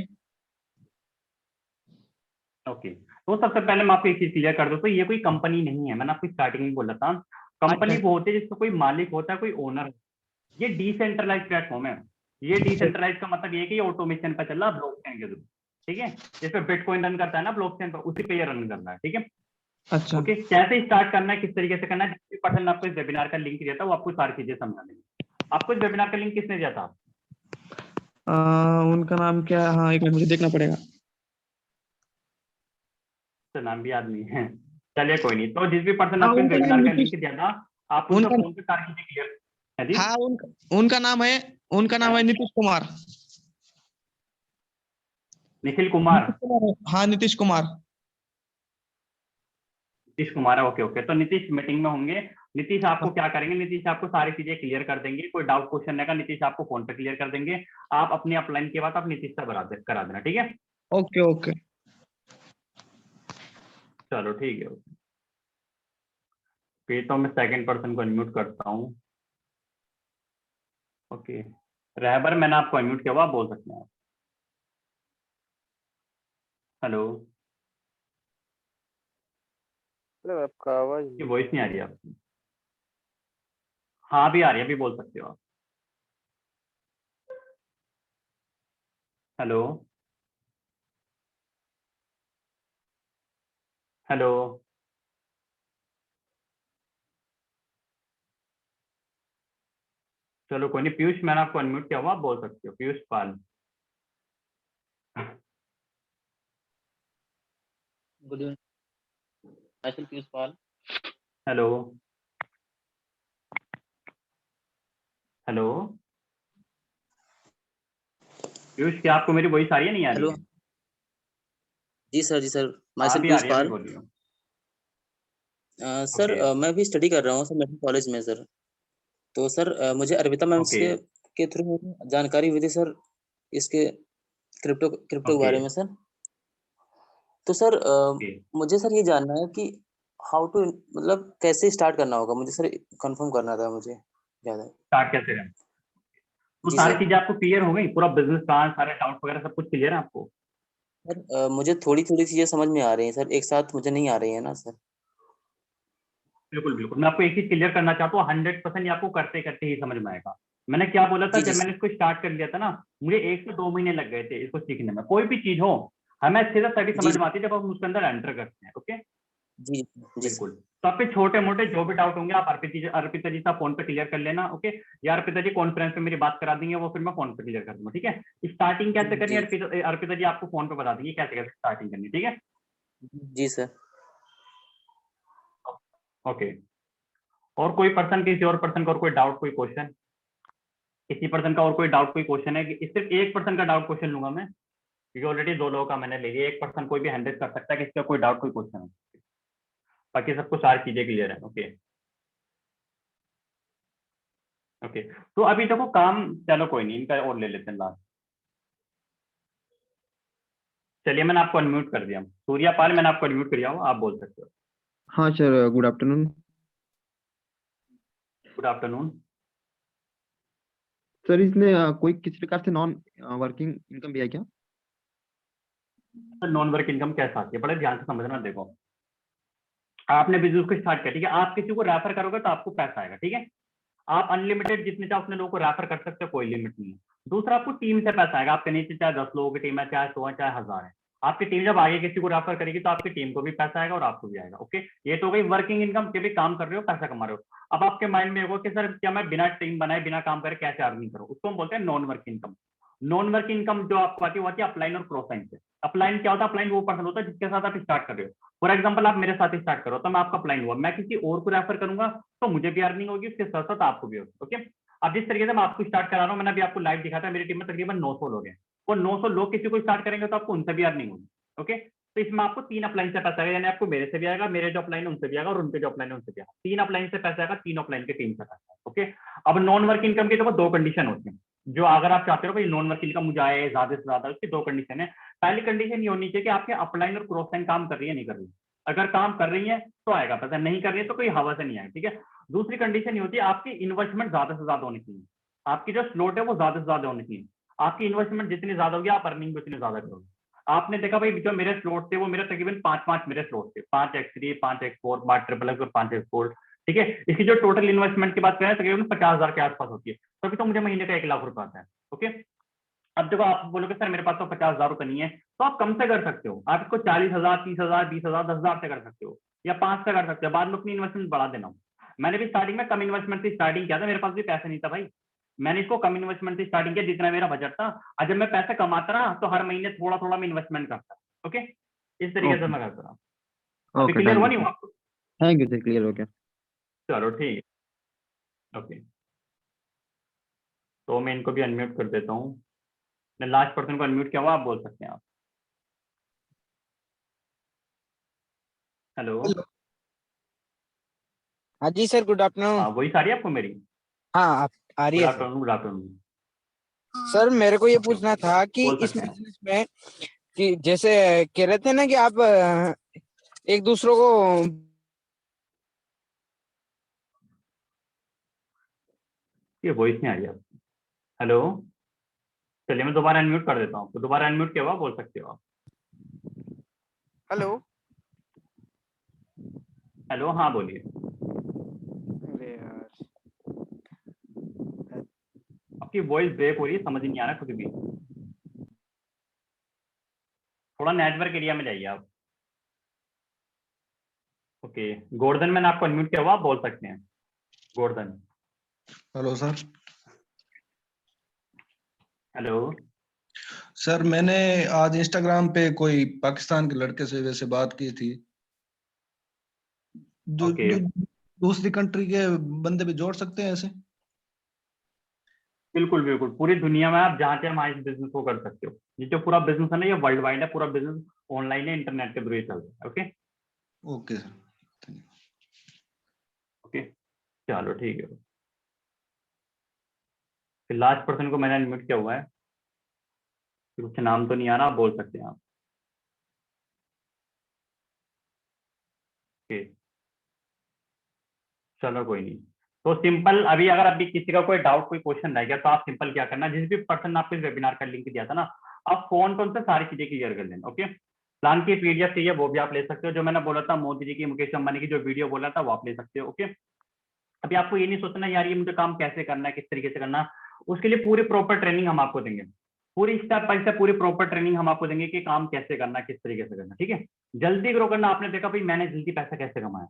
ओके, तो सबसे पहले मैं आपको एक चीज क्लियर कर दूं, तो ये कोई कंपनी नहीं है। मैंने आपको स्टार्टिंग में बोला था, अच्छा। कंपनी वो होती है जिसका कोई मालिक होता है, कोई ओनर। ये डिसेंट्रलाइज प्लेटफॉर्म है। ये डिसेंट्रलाइज का मतलब ये है कि ये ऑटोमेशन पर चल रहा है, ब्लॉकचेन के थ्रू, ठीक है। जिसपे बिटकॉइन रन करता है ना ब्लॉकचेन पर, उसी पे ये रन करना है, ठीक है। अच्छा। ओके, कैसे स्टार्ट करना है, किस तरीके से करना है, जिस पर्सन ने आपको इस वेबिनार का लिंक दिया था वो आपको सारी चीजें समझा देंगे। आपको इस वेबिनार का लिंक किसने दिया था? उनका नाम क्या? हाँ एक मिनट, मुझे देखना पड़ेगा। तो नाम भी याद नहीं है, चलिए कोई नहीं। तो जिस भी पर्सन ने हाँ आपको इस उनका नाम वेबिनार का नीतीश। लिंक दिया था, आप उनका उनका, फोन पे सारी चीजें क्लियर है जी। हाँ उनका नाम है, उनका नाम है नीतीश कुमार। निखिल कुमार। नीतीश कुमार है। हाँ नीतीश कुमार। नीतीश कुमार है, ओके ओके। तो नीतीश मीटिंग में होंगे। नीतीश हाँ, आपको क्या करेंगे, नीतीश आपको सारी चीजें क्लियर कर देंगे। कोई डाउट क्वेश्चन रहेगा, नीतीश आपको फोन पे क्लियर कर देंगे। आप अपनी अपलाइन के बाद आप नीतीश से करा देना, ठीक है। Okay okay. चलो ठीक है। फिर तो मैं सेकंड पर्सन को अनम्यूट करता हूँ। ओके, रहबर, मैंने आपको अनम्यूट किया हुआ, आप बोल सकते हैं आप। हेलो, मतलब आपका आवाज की नहीं वॉइस आ नहीं आ रही रही है। आपकी? हाँ अभी आ रही है, अभी बोल सकते हो आप। Hello, hello. चलो कोई नहीं, पीयूष, मैंने आपको अनम्यूट किया हुआ, आप बोल सकते हो, Piyush Pal. Good evening, myself Piyush Pal. Hello, hello Piyush, क्या आपको मेरी वॉइस आ रही है, नहीं आ रही हेलो, है? जी सर, हाँ myself अभी आ पीयूष रही है, अभी पाल. बोलिए। सर ओके मैं भी स्टडी कर रहा हूँ सर मेडिकल कॉलेज में सर. तो सर मुझे अर्पिता मैम ओके के थ्रू जानकारी हुई थी सर, इसके क्रिप्टो क्रिप्टो के ओके बारे में सर. तो सर ओके। मुझे सर ये जानना है कि हाउ टू, मतलब कैसे स्टार्ट करना होगा मुझे सर, कंफर्म करना था मुझे ज़्यादा. स्टार्ट कैसे करें? तो जी सारी सर. चीजें आपको क्लियर हो गई, पूरा बिजनेस प्लान, सारे डाउट वगैरह सब कुछ क्लियर है आपको? सर मुझे थोड़ी थोड़ी चीज़ें समझ में आ रही हैं सर, एक साथ मुझे नहीं आ रही है ना सर. बिल्कुल बिल्कुल, मैं आपको एक चीज क्लियर करना चाहता हूँ, 100% ये आपको करते करते ही समझ में आएगा। मैंने क्या बोला था, जी जी जब मैंने सर. इसको स्टार्ट कर लिया था ना, मुझे 1 से 2 महीने लग गए थे इसको सीखने में। कोई भी चीज हो, हमें अच्छे से तभी जी समझ में आती है जब हम उसके अंदर एंटर करते हैं। ओके, जी जी सर. बिल्कुल। तो आपके छोटे मोटे जो भी डाउट होंगे आप अर्पिता जी से फोन पे क्लियर कर लेना। ओके, या अर्पिता जी कॉन्फ्रेंस पे मेरी बात करा देंगे, वो फिर मैं फोन पे क्लियर कर दूंगा, ठीक है। स्टार्टिंग कैसे करनी है, जी अर्पिता जी आपको फोन पे बता देंगे कैसे कैसे स्टार्टिंग करनी है, ठीक है। जी सर. ओके, और कोई पर्सन, किसी और पर्सन का और कोई डाउट, कोई क्वेश्चन, किसी पर्सन का और कोई डाउट, कोई क्वेश्चन है? कि सिर्फ एक पर्सन का डाउट क्वेश्चन लूंगा मैं, क्योंकि ऑलरेडी 2 लोगों का मैंने ले लिया। एक पर्सन कोई भी हैंडल कर सकता है कि इसका कोई डाउट, कोई क्वेश्चन है। बाकी सबको सारी चीजें क्लियर है। ओके, ओके, तो अभी देखो काम, चलो कोई नहीं, इनका और ले लेते हैं लास्ट। चलिए मैंने आपको अनम्यूट कर दिया, सूर्या पाल मैंने आपको अनम्यूट कर दिया हो, आप बोल सकते हो। हाँ sir, good afternoon. Good afternoon. Sir इसमें कोई किसी प्रकार से नॉन वर्किंग इनकम भी है क्या? नॉन वर्क इनकम कैसे आती है, बड़े ध्यान से समझना। देखो आपने बिजनेस को स्टार्ट किया, ठीक है, आप किसी को रेफर करोगे तो आपको पैसा आएगा, ठीक है। आप अनलिमिटेड जितने चाहे उतने लोगों को रेफर कर सकते हो, कोई लिमिट नहीं है। दूसरा, आपको टीम से पैसा आएगा, आपके नीचे चाहे 10 लोगों की टीम है, चाहे 100 है, चाहे 1000 है, आपकी टीम जब आगे किसी को रेफर करेगी तो आपकी टीम को भी पैसा आएगा और आपको भी आएगा। ओके, ये तो हो गई वर्किंग इनकम, के भी काम कर रहे हो, पैसा कमा रहे हो। अब आपके माइंड में होगा कि सर क्या मैं बिना टीम बनाए बिना काम करे कैसे अर्निंग करूं, उसको हम बोलते हैं non work income. Non work income जो आपको आती है वो आती है अपलाइन और क्रॉस लाइन से। अपलाइन क्या होता है? अपलाइन वो पर्सन होता है जिसके साथ आप स्टार्ट कर रहे हो। फॉर एग्जाम्पल आप मेरे साथ स्टार्ट करो तो मैं आपका अपलाइन हुआ, मैं किसी और को रेफर करूंगा तो मुझे भी अर्निंग होगी, उसके साथ साथ आपको भी होगी। ओके, अब जिस तरीके से मैं आपको स्टार्ट करा रहा हूँ, मैंने अभी आपको लाइव दिखाया था, मेरी टीम में तकरीबन 900 लोग हैं, वो 900 लोग किसी को स्टार्ट करेंगे तो आपको उनसे भी अर्निंग होगी। ओके, तो इसमें आपको 3 अपलाइन से पैसा आएगा, यानी आपको मेरे से भी आएगा, मेरे जो अपलाइन है उनसे भी आएगा, और उनके जो अपलाइन है उनसे भी आएगा। 3 अपलाइन से पैसा आएगा, 3 अपलाइन की टीम से पैसा। ओके, अब नॉन वर्क इनकम की देखो 2 कंडीशन होती है, जो अगर आप चाहते हो भाई नॉन वर्क इनकम मुझे आए ज्यादा से ज्यादा, उसकी 2 कंडीशन है। पहली कंडीशन ये होनी चाहिए कि आपके अपलाइन और क्रॉस लाइन काम कर रही है नहीं कर रही है। अगर काम कर रही है तो आएगा पैसा, नहीं कर रही है तो कोई हवा से नहीं आएगा, ठीक है। दूसरी कंडीशन ये होती है आपकी इन्वेस्टमेंट ज्यादा से ज्यादा होनी चाहिए, आपकी जो स्लॉट है वो ज्यादा से ज्यादा होनी चाहिए। आपकी इन्वेस्टमेंट जितनी ज्यादा होगी आप अर्निंग भी उतनी ज्यादा करोगे। आपने देखा भाई जो मेरे स्लॉट थे वो मेरे तकरीबन 5 मेरे स्लॉट थे, 5x3, 5x4, 5XXX और 5x4, ठीक है। इसकी जो टोटल इन्वेस्टमेंट की बात करें तकरीबन 50,000 के आसपास होती है, तभी तो मुझे महीने का 1 लाख रुपए आता है। ओके, अब देखो आप बोलोगे सर मेरे पास तो 50,000 रुपए नहीं है, तो आप कम से कर सकते हो, आप इसको 40,000, 30,000, 20,000, 10,000 से कर सकते हो, या 5 से कर सकते हो, बाद में अपनी इन्वेस्टमेंट बढ़ा देना। मैंने भी स्टार्टिंग में कम इन्वेस्टमेंट से स्टार्टिंग किया था, मेरे पास भी पैसा नहीं था भाई, मैंने इसको कम इन्वेस्टमेंट से स्टार्टिंग किया जितना मेरा बजट था। और जब मैं पैसे कमाता रहा तो हर महीने थोड़ा थोड़ा मैं इन्वेस्टमेंट करता। ओके, इस तरीके से ओके मैं करता रहा। अभी ओके, क्लियर हुआ थैंक नहीं यू। हुआ आपको? थैंक यू सर, क्लियर हो गया। चलो ठीक है, ओके। तो मैं इनको भी अनम्यूट कर देता हूँ, लास्ट पर्सन को अनम्यूट किया हुआ, आप बोल सकते हैं आप। हेलो, हाँ जी सर, गुड आफ्टरनून। हाँ वही सारी आपको मेरी। हाँ, आप आ रही गुड है sir. Afternoon, good afternoon. Sir मेरे को ये ओके पूछना ओके, था कि बोल इस सकते हैं। बिजनेस में कि जैसे कह रहे थे ना कि आप एक दूसरों को ये वॉइस नहीं आ रही आपकी। हेलो, चलिए मैं दोबारा अनम्यूट कर देता हूँ, तो दोबारा अनम्यूट किया हुआ, बोल सकते हो आप। हेलो। हेलो, हाँ बोलिए। अरे यार, आपकी वॉइस ब्रेक हो रही है, समझ नहीं आ रहा कुछ भी। थोड़ा नेटवर्क एरिया में जाइए आप। ओके, गोवर्धन मैंने आपको अनम्यूट किया हुआ, आप बोल सकते हैं, Govardhan. Hello sir. Hello, sir मैंने आज इंस्टाग्राम पे कोई पाकिस्तान के लड़के से वैसे बात की थी, ओके। दूसरी कंट्री के बंदे भी जोड़ सकते हैं ऐसे? बिल्कुल बिल्कुल, पूरी दुनिया में आप जहाँ चाहे वहाँ इस बिजनेस को कर सकते हो। ये जो पूरा बिजनेस है ना, ये वर्ल्ड वाइड है, पूरा बिजनेस ऑनलाइन है, इंटरनेट के थ्रू ही चलता है। Okay okay sir. ओके, चलो ठीक है। फिर लास्ट पर्सन को मैंने अनम्यूट किया हुआ है, फिर उसका नाम तो नहीं आ रहा, आप बोल सकते हैं आप। ओके, चलो कोई नहीं। तो सिंपल, अभी अगर अभी किसी का कोई डाउट, कोई क्वेश्चन रह गया तो आप सिंपल क्या करना, जिस भी पर्सन ने आपको इस वेबिनार का लिंक दिया था ना, आप फोन पर उनसे सारी चीजें क्लियर कर लेना। ओके, प्लान की पीडीएफ चाहिए वो भी आप ले सकते हो, जो मैंने बोला था मोदी जी की, मुकेश अंबानी की जो वीडियो बोला था वो आप ले सकते हो। ओके, अभी आपको ये नहीं सोचना यार ये मुझे काम कैसे करना है, किस तरीके से करना है, उसके लिए पूरी प्रॉपर ट्रेनिंग हम आपको देंगे, पूरी स्टेप बाय स्टेप पूरी प्रॉपर ट्रेनिंग हम आपको देंगे कि काम कैसे करना है, किस तरीके से करना, ठीक है। जल्दी ग्रो करना, आपने देखा भाई मैंने जल्दी पैसा कैसे कमाया,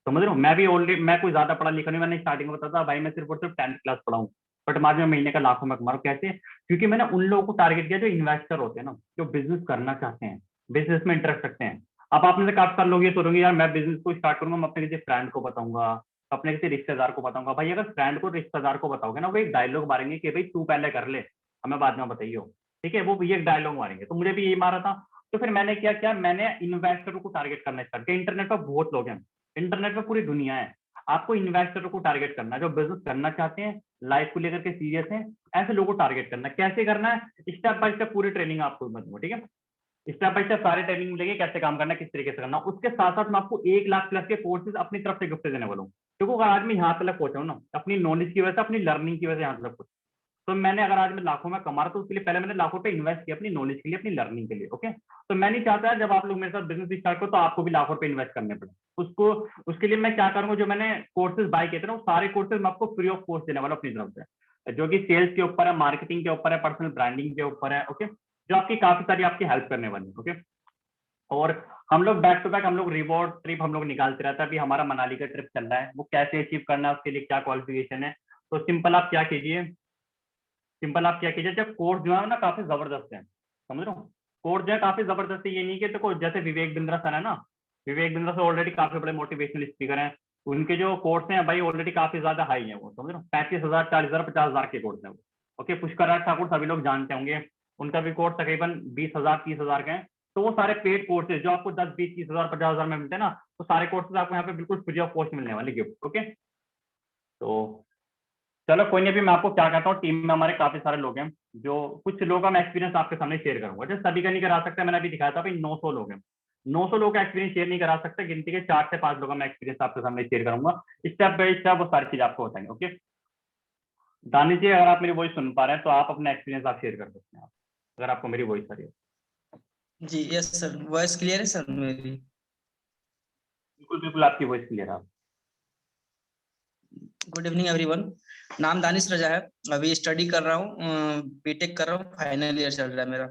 समझ रहे हो। मैं भी ऑलरेडी, मैं कोई ज्यादा पढ़ा लिखा नहीं, मैंने स्टार्टिंग में बताया था भाई मैं सिर्फ और सिर्फ 10th क्लास पढ़ा हूँ, बट आज मैं महीने का लाखों में कमा रहा हूँ। कैसे? क्योंकि मैंने उन लोगों को टारगेट किया जो इन्वेस्टर होते हैं ना, जो बिजनेस करना चाहते हैं, बिजनेस में इंटरेस्ट रखते हैं। अब आपने से काफी सारे लोग ये सोचेंगे यार मैं बिजनेस को स्टार्ट करूंगा, मैं अपने किसी फ्रेंड को बताऊंगा, अपने किसी रिश्तेदार को बताऊंगा। भाई अगर फ्रेंड को रिश्तेदार को बताओगे ना, वो एक डायलॉग मारेंगे कि भाई तू पहले कर ले, हमें बाद में बताइयो, ठीक है, वो ये एक डायलॉग मारेंगे। तो मुझे भी यही मारा था, तो फिर मैंने क्या किया, मैंने इन्वेस्टरों को टारगेट करना स्टार्ट किया। इंटरनेट पर बहुत लोग हैं, इंटरनेट पे पूरी दुनिया है। आपको इन्वेस्टरों को टारगेट करना है जो बिजनेस करना चाहते हैं, लाइफ को लेकर के सीरियस हैं, ऐसे लोगों को टारगेट करना है। कैसे करना है, स्टेप बाय स्टेप पूरी ट्रेनिंग आपको दूंगा, ठीक है। स्टेप बाय स्टेप सारे ट्रेनिंग मिलेगी, कैसे काम करना है, किस तरीके से करना। उसके साथ साथ मैं आपको 1 लाख प्लस के कोर्सेज अपनी तरफ से गिफ्ट देने वाला हूँ, क्योंकि अगर आज मैं यहाँ तक पहुंचा हूँ ना अपनी नॉलेज की वजह से, अपनी लर्निंग की वजह से यहाँ तक पहुंचा। तो मैंने अगर आज मैं लाखों में कमा रहा, तो उसके लिए पहले मैंने लाखों रुपए इन्वेस्ट किया अपनी नॉलेज के लिए, अपनी लर्निंग के लिए, ओके। तो मैं नहीं चाहता जब आप लोग मेरे साथ बिजनेस स्टार्ट करो तो आपको भी लाखों रुपए इन्वेस्ट करने पड़े। उसको उसके लिए मैं क्या करूंगा, जो मैंने कोर्सेज बाय किए थे ना, वो सारे कोर्सेज मैं आपको फ्री ऑफ कॉस्ट देने वाला अपनी तरफ से, जो कि सेल्स के ऊपर है, मार्केटिंग के ऊपर है, पर्सनल ब्रांडिंग के ऊपर है, ओके, जो आपकी काफी सारी आपकी हेल्प करने वाली है, ओके। और हम लोग बैक टू बैक हम लोग रिवॉर्ड ट्रिप हम लोग निकालते रहता है। अभी हमारा मनाली का ट्रिप चल रहा है, वो कैसे अचीव करना है, उसके लिए क्या क्वालिफिकेशन है। तो सिंपल आप क्या कीजिए, जब कोर्स जो है ना काफी जबरदस्त है, समझ रहे हो, कोर्स जो है काफी जबरदस्त है। ये नहीं कि देखो जैसे विवेक बिंद्रा सर है ना, विवेक बिंद्रा सर ऑलरेडी काफी बड़े मोटिवेशनल स्पीकर हैं, उनके जो कोर्स हैं भाई ऑलरेडी काफी ज्यादा हाई है, वो समझ रहे हो, 35,000 40,000 50,000 के कोर्स है वो, ओके। पुष्कर राज ठाकुर सभी लोग जानते होंगे, उनका भी कोर्स तकरीबन 20,000 30,000 का है। तो वो सारे पेड कोर्सेज जो आपको 10 20 30,000 50,000 में मिलते हैं ना, तो सारे कोर्सेज आपको यहाँ पे बिल्कुल फ्री ऑफ कॉस्ट मिलने वाले गिफ्ट, ओके। तो चलो कोई नहीं, अभी मैं आपको क्या कहता हूँ, टीम में हमारे काफी सारे लोग हैं, जो कुछ लोग का मैं एक्सपीरियंस आपके सामने शेयर करूंगा, जैसे सभी का नहीं करा सकता, मैंने अभी दिखाया था भाई 900 लोग हैं, 900 लोग का एक्सपीरियंस शेयर नहीं करा सकता, गिनती के 4 से 5 लोग का मैं एक्सपीरियंस आपके सामने शेयर करूंगा, स्टेप बाय स्टेप वो सारी चीज आपको बताएंगे, ओके। दानिश जी अगर आप मेरी वॉइस सुन पा रहे हैं तो आप अपना एक्सपीरियंस आप शेयर कर सकते हैं, अगर आपको मेरी वॉइस आ रही है। जी यस सर, वॉइस क्लियर है सर मेरी? बिल्कुल बिल्कुल आपकी वॉइस क्लियर है। Good evening everyone. नाम दानिश रजा है, अभी स्टडी कर रहा हूँ, बीटेक कर रहा हूँ, फाइनल ईयर चल रहा है मेरा।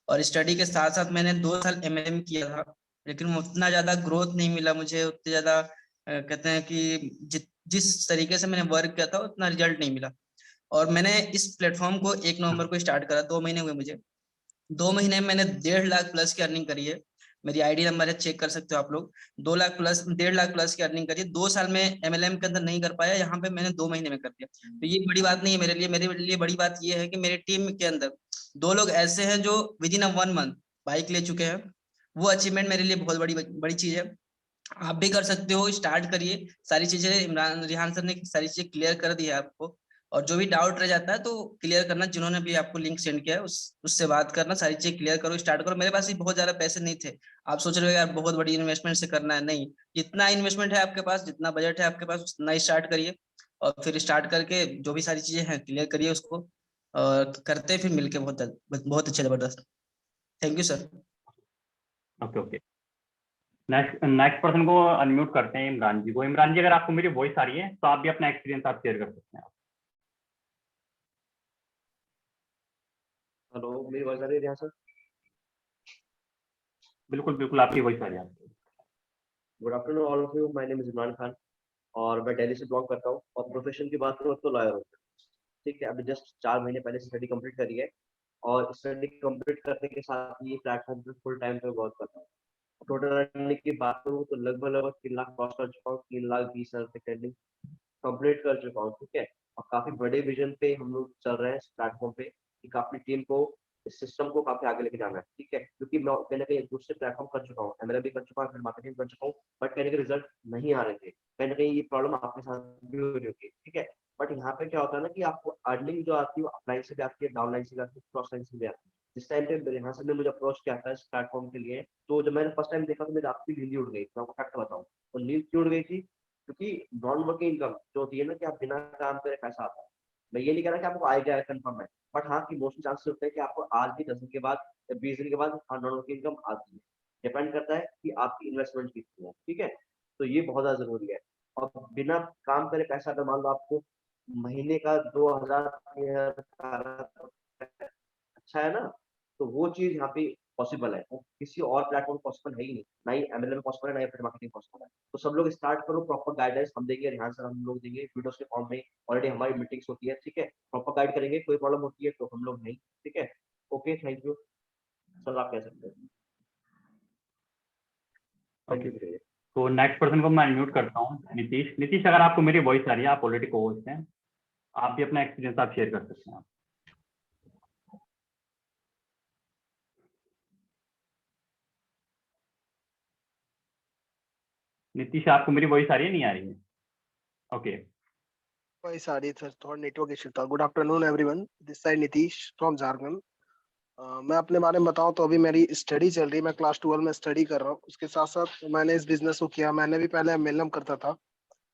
और स्टडी के साथ साथ मैंने 2 साल एमएलएम किया था, लेकिन उतना ज्यादा ग्रोथ नहीं मिला मुझे, उतने ज्यादा कहते हैं कि जिस तरीके से मैंने वर्क किया था उतना रिजल्ट नहीं मिला। और मैंने इस प्लेटफॉर्म को 1 नवंबर को स्टार्ट करा, 2 महीने हुए मुझे। 2 महीने में मैंने 1.5 लाख प्लस की अर्निंग करी है। मेरी आईडी नंबर है, चेक कर सकते हो आप लोग। 2 लाख प्लस 1.5 लाख प्लस की अर्निंग करी। 2 साल में एमएलएम के अंदर नहीं कर पाया, यहाँ पे मैंने 2 महीने में कर दिया। तो ये बड़ी बात नहीं है मेरे लिए बड़ी बात ये है कि मेरे टीम के अंदर 2 लोग ऐसे हैं जो with in a 1 month bike ले चुके हैं। वो अचीवमेंट मेरे लिए बहुत बड़ी चीज है। आप भी कर सकते हो, स्टार्ट करिए। सारी चीजें इमरान रिहान सर ने सारी चीजें क्लियर कर दी है आपको। और जो भी डाउट रह जाता है तो क्लियर करना, जिन्होंने भी आपको लिंक सेंड किया है उससे बात करना, सारी चीजें क्लियर करो, स्टार्ट करो। मेरे पास भी बहुत ज्यादा पैसे नहीं थे। आप सोच रहे हो यार बहुत बड़ी इन्वेस्टमेंट से करना है, नहीं। जितना इन्वेस्टमेंट है आपके पास, जितना बजट है आपके पास, उतना स्टार्ट करिए। और फिर स्टार्ट करके जो भी सारी चीजें हैं क्लियर करिए उसको, और करते फिर मिलके बहुत बहुत अच्छा, जबरदस्त। Thank you sir. Okay okay, next person को अनम्यूट करते हैं, इमरान जी को। इमरान जी अगर आपको मेरी वॉइस आ रही है तो आप भी अपना एक्सपीरियंस आप शेयर कर सकते हैं। हेलो, मेरी आवाज आ रही है यहाँ सर? बिल्कुल बिल्कुल आपकी वॉइस आ रही है। Good afternoon all of you, my name is Imran Khan और मैं दिल्ली से ब्लॉग करता हूँ और प्रोफेशन की बात करूँ तो लॉयर हूँ। ठीक है, अभी जस्ट 4 महीने पहले स्टडी कंप्लीट करी है और स्टडी कंप्लीट करने के साथ ही प्लेटफॉर्म पे फुल टाइम पे वर्क करता हूँ। टोटल अर्निंग की बात करूँ तो लगभग 3 लाख क्रॉस कर चुका हूँ, 3,20,000 तक अर्निंग कंप्लीट कर चुका हूँ। ठीक है, और काफी बड़े विजन पे हम लोग चल रहे हैं इस प्लेटफॉर्म पे कि काफी टीम को, इस सिस्टम को काफी आगे लेके जाना है। ठीक है, क्योंकि मैं कहीं ना कहीं दूसरे प्लेटफॉर्म कर चुका हूँ, एमएलएम भी कर चुका हूँ, फिर मार्केटिंग कर चुका हूँ, बट कहीं ना कहीं रिजल्ट नहीं आ रहे थे। कहीं ना कहीं ये प्रॉब्लम आपके साथ भी हो रही होगी। ठीक है, बट यहाँ पे क्या होता है ना कि आपको अर्निंग जो आती है वो अपलाइन से भी आती है, डाउनलाइन से भी आती है, क्रॉस लाइन से भी आती है। जिस टाइम पे यहाँ से मुझे अप्रोच किया था इस प्लेटफॉर्म के लिए, तो जब मैंने फर्स्ट टाइम देखा तो मेरी आपकी नींद उड़ गई। मैं आपको फैक्ट बताऊँ, और नींद क्यों उड़ गई थी? क्योंकि नॉन वर्किंग इनकम जो होती है ना, कि आप बिना काम करे पैसा आता है। मैं ये नहीं कह रहा कि आपको आएगा कंफर्म है, बट हाँ कि मोस्टली चांसेस होते हैं कि आपको आज भी 10 दिन के बाद या 20 दिन के बाद नॉन वर्किंग इनकम आती है। डिपेंड करता है कि आपकी इन्वेस्टमेंट कितनी है। ठीक है, तो ये बहुत ज्यादा जरूरी है। और बिना काम करे पैसा, अगर मान लो आपको महीने का 2,000 अच्छा है ना, तो वो चीज यहाँ पे पॉसिबल है, वो किसी और प्लेटफॉर्म पॉसिबल है ही नहीं, ना ही एमएलएम पॉसिबल है, ना ही फिर मार्केटिंग पॉसिबल है। तो सब लोग स्टार्ट करो, प्रॉपर गाइडेंस हम देंगे, रिहान सर हम लोग देंगे वीडियोस के फॉर्म में, ऑलरेडी हमारी मीटिंग्स होती है। ठीक है, प्रॉपर गाइड करेंगे, कोई प्रॉब्लम होती है तो हम लोग नहीं। ठीक है, ओके, थैंक यू सर, आप कह सकते हैं। Thank okay, you. तो नेक्स्ट पर्सन को मैं अनम्यूट करता हूँ, नीतीश। नीतीश अगर आपको मेरी वॉइस आ रही है, आप ऑलरेडी को होस्ट हैं, आप भी अपना एक्सपीरियंस आप शेयर कर सकते हैं। नीतीश आपको मेरी वॉइस आ रही है, नहीं आ रही है? ओके भाई सारी सर थोड़ा नेटवर्क इशू था। Good afternoon everyone, this side Nitish from Jharkhand. मैं अपने बारे में बताऊं तो अभी मेरी स्टडी चल रही है, मैं क्लास 12 में स्टडी कर रहा हूँ। उसके साथ साथ मैंने इस बिजनेस को किया। मैंने भी पहले एमएलएम करता था,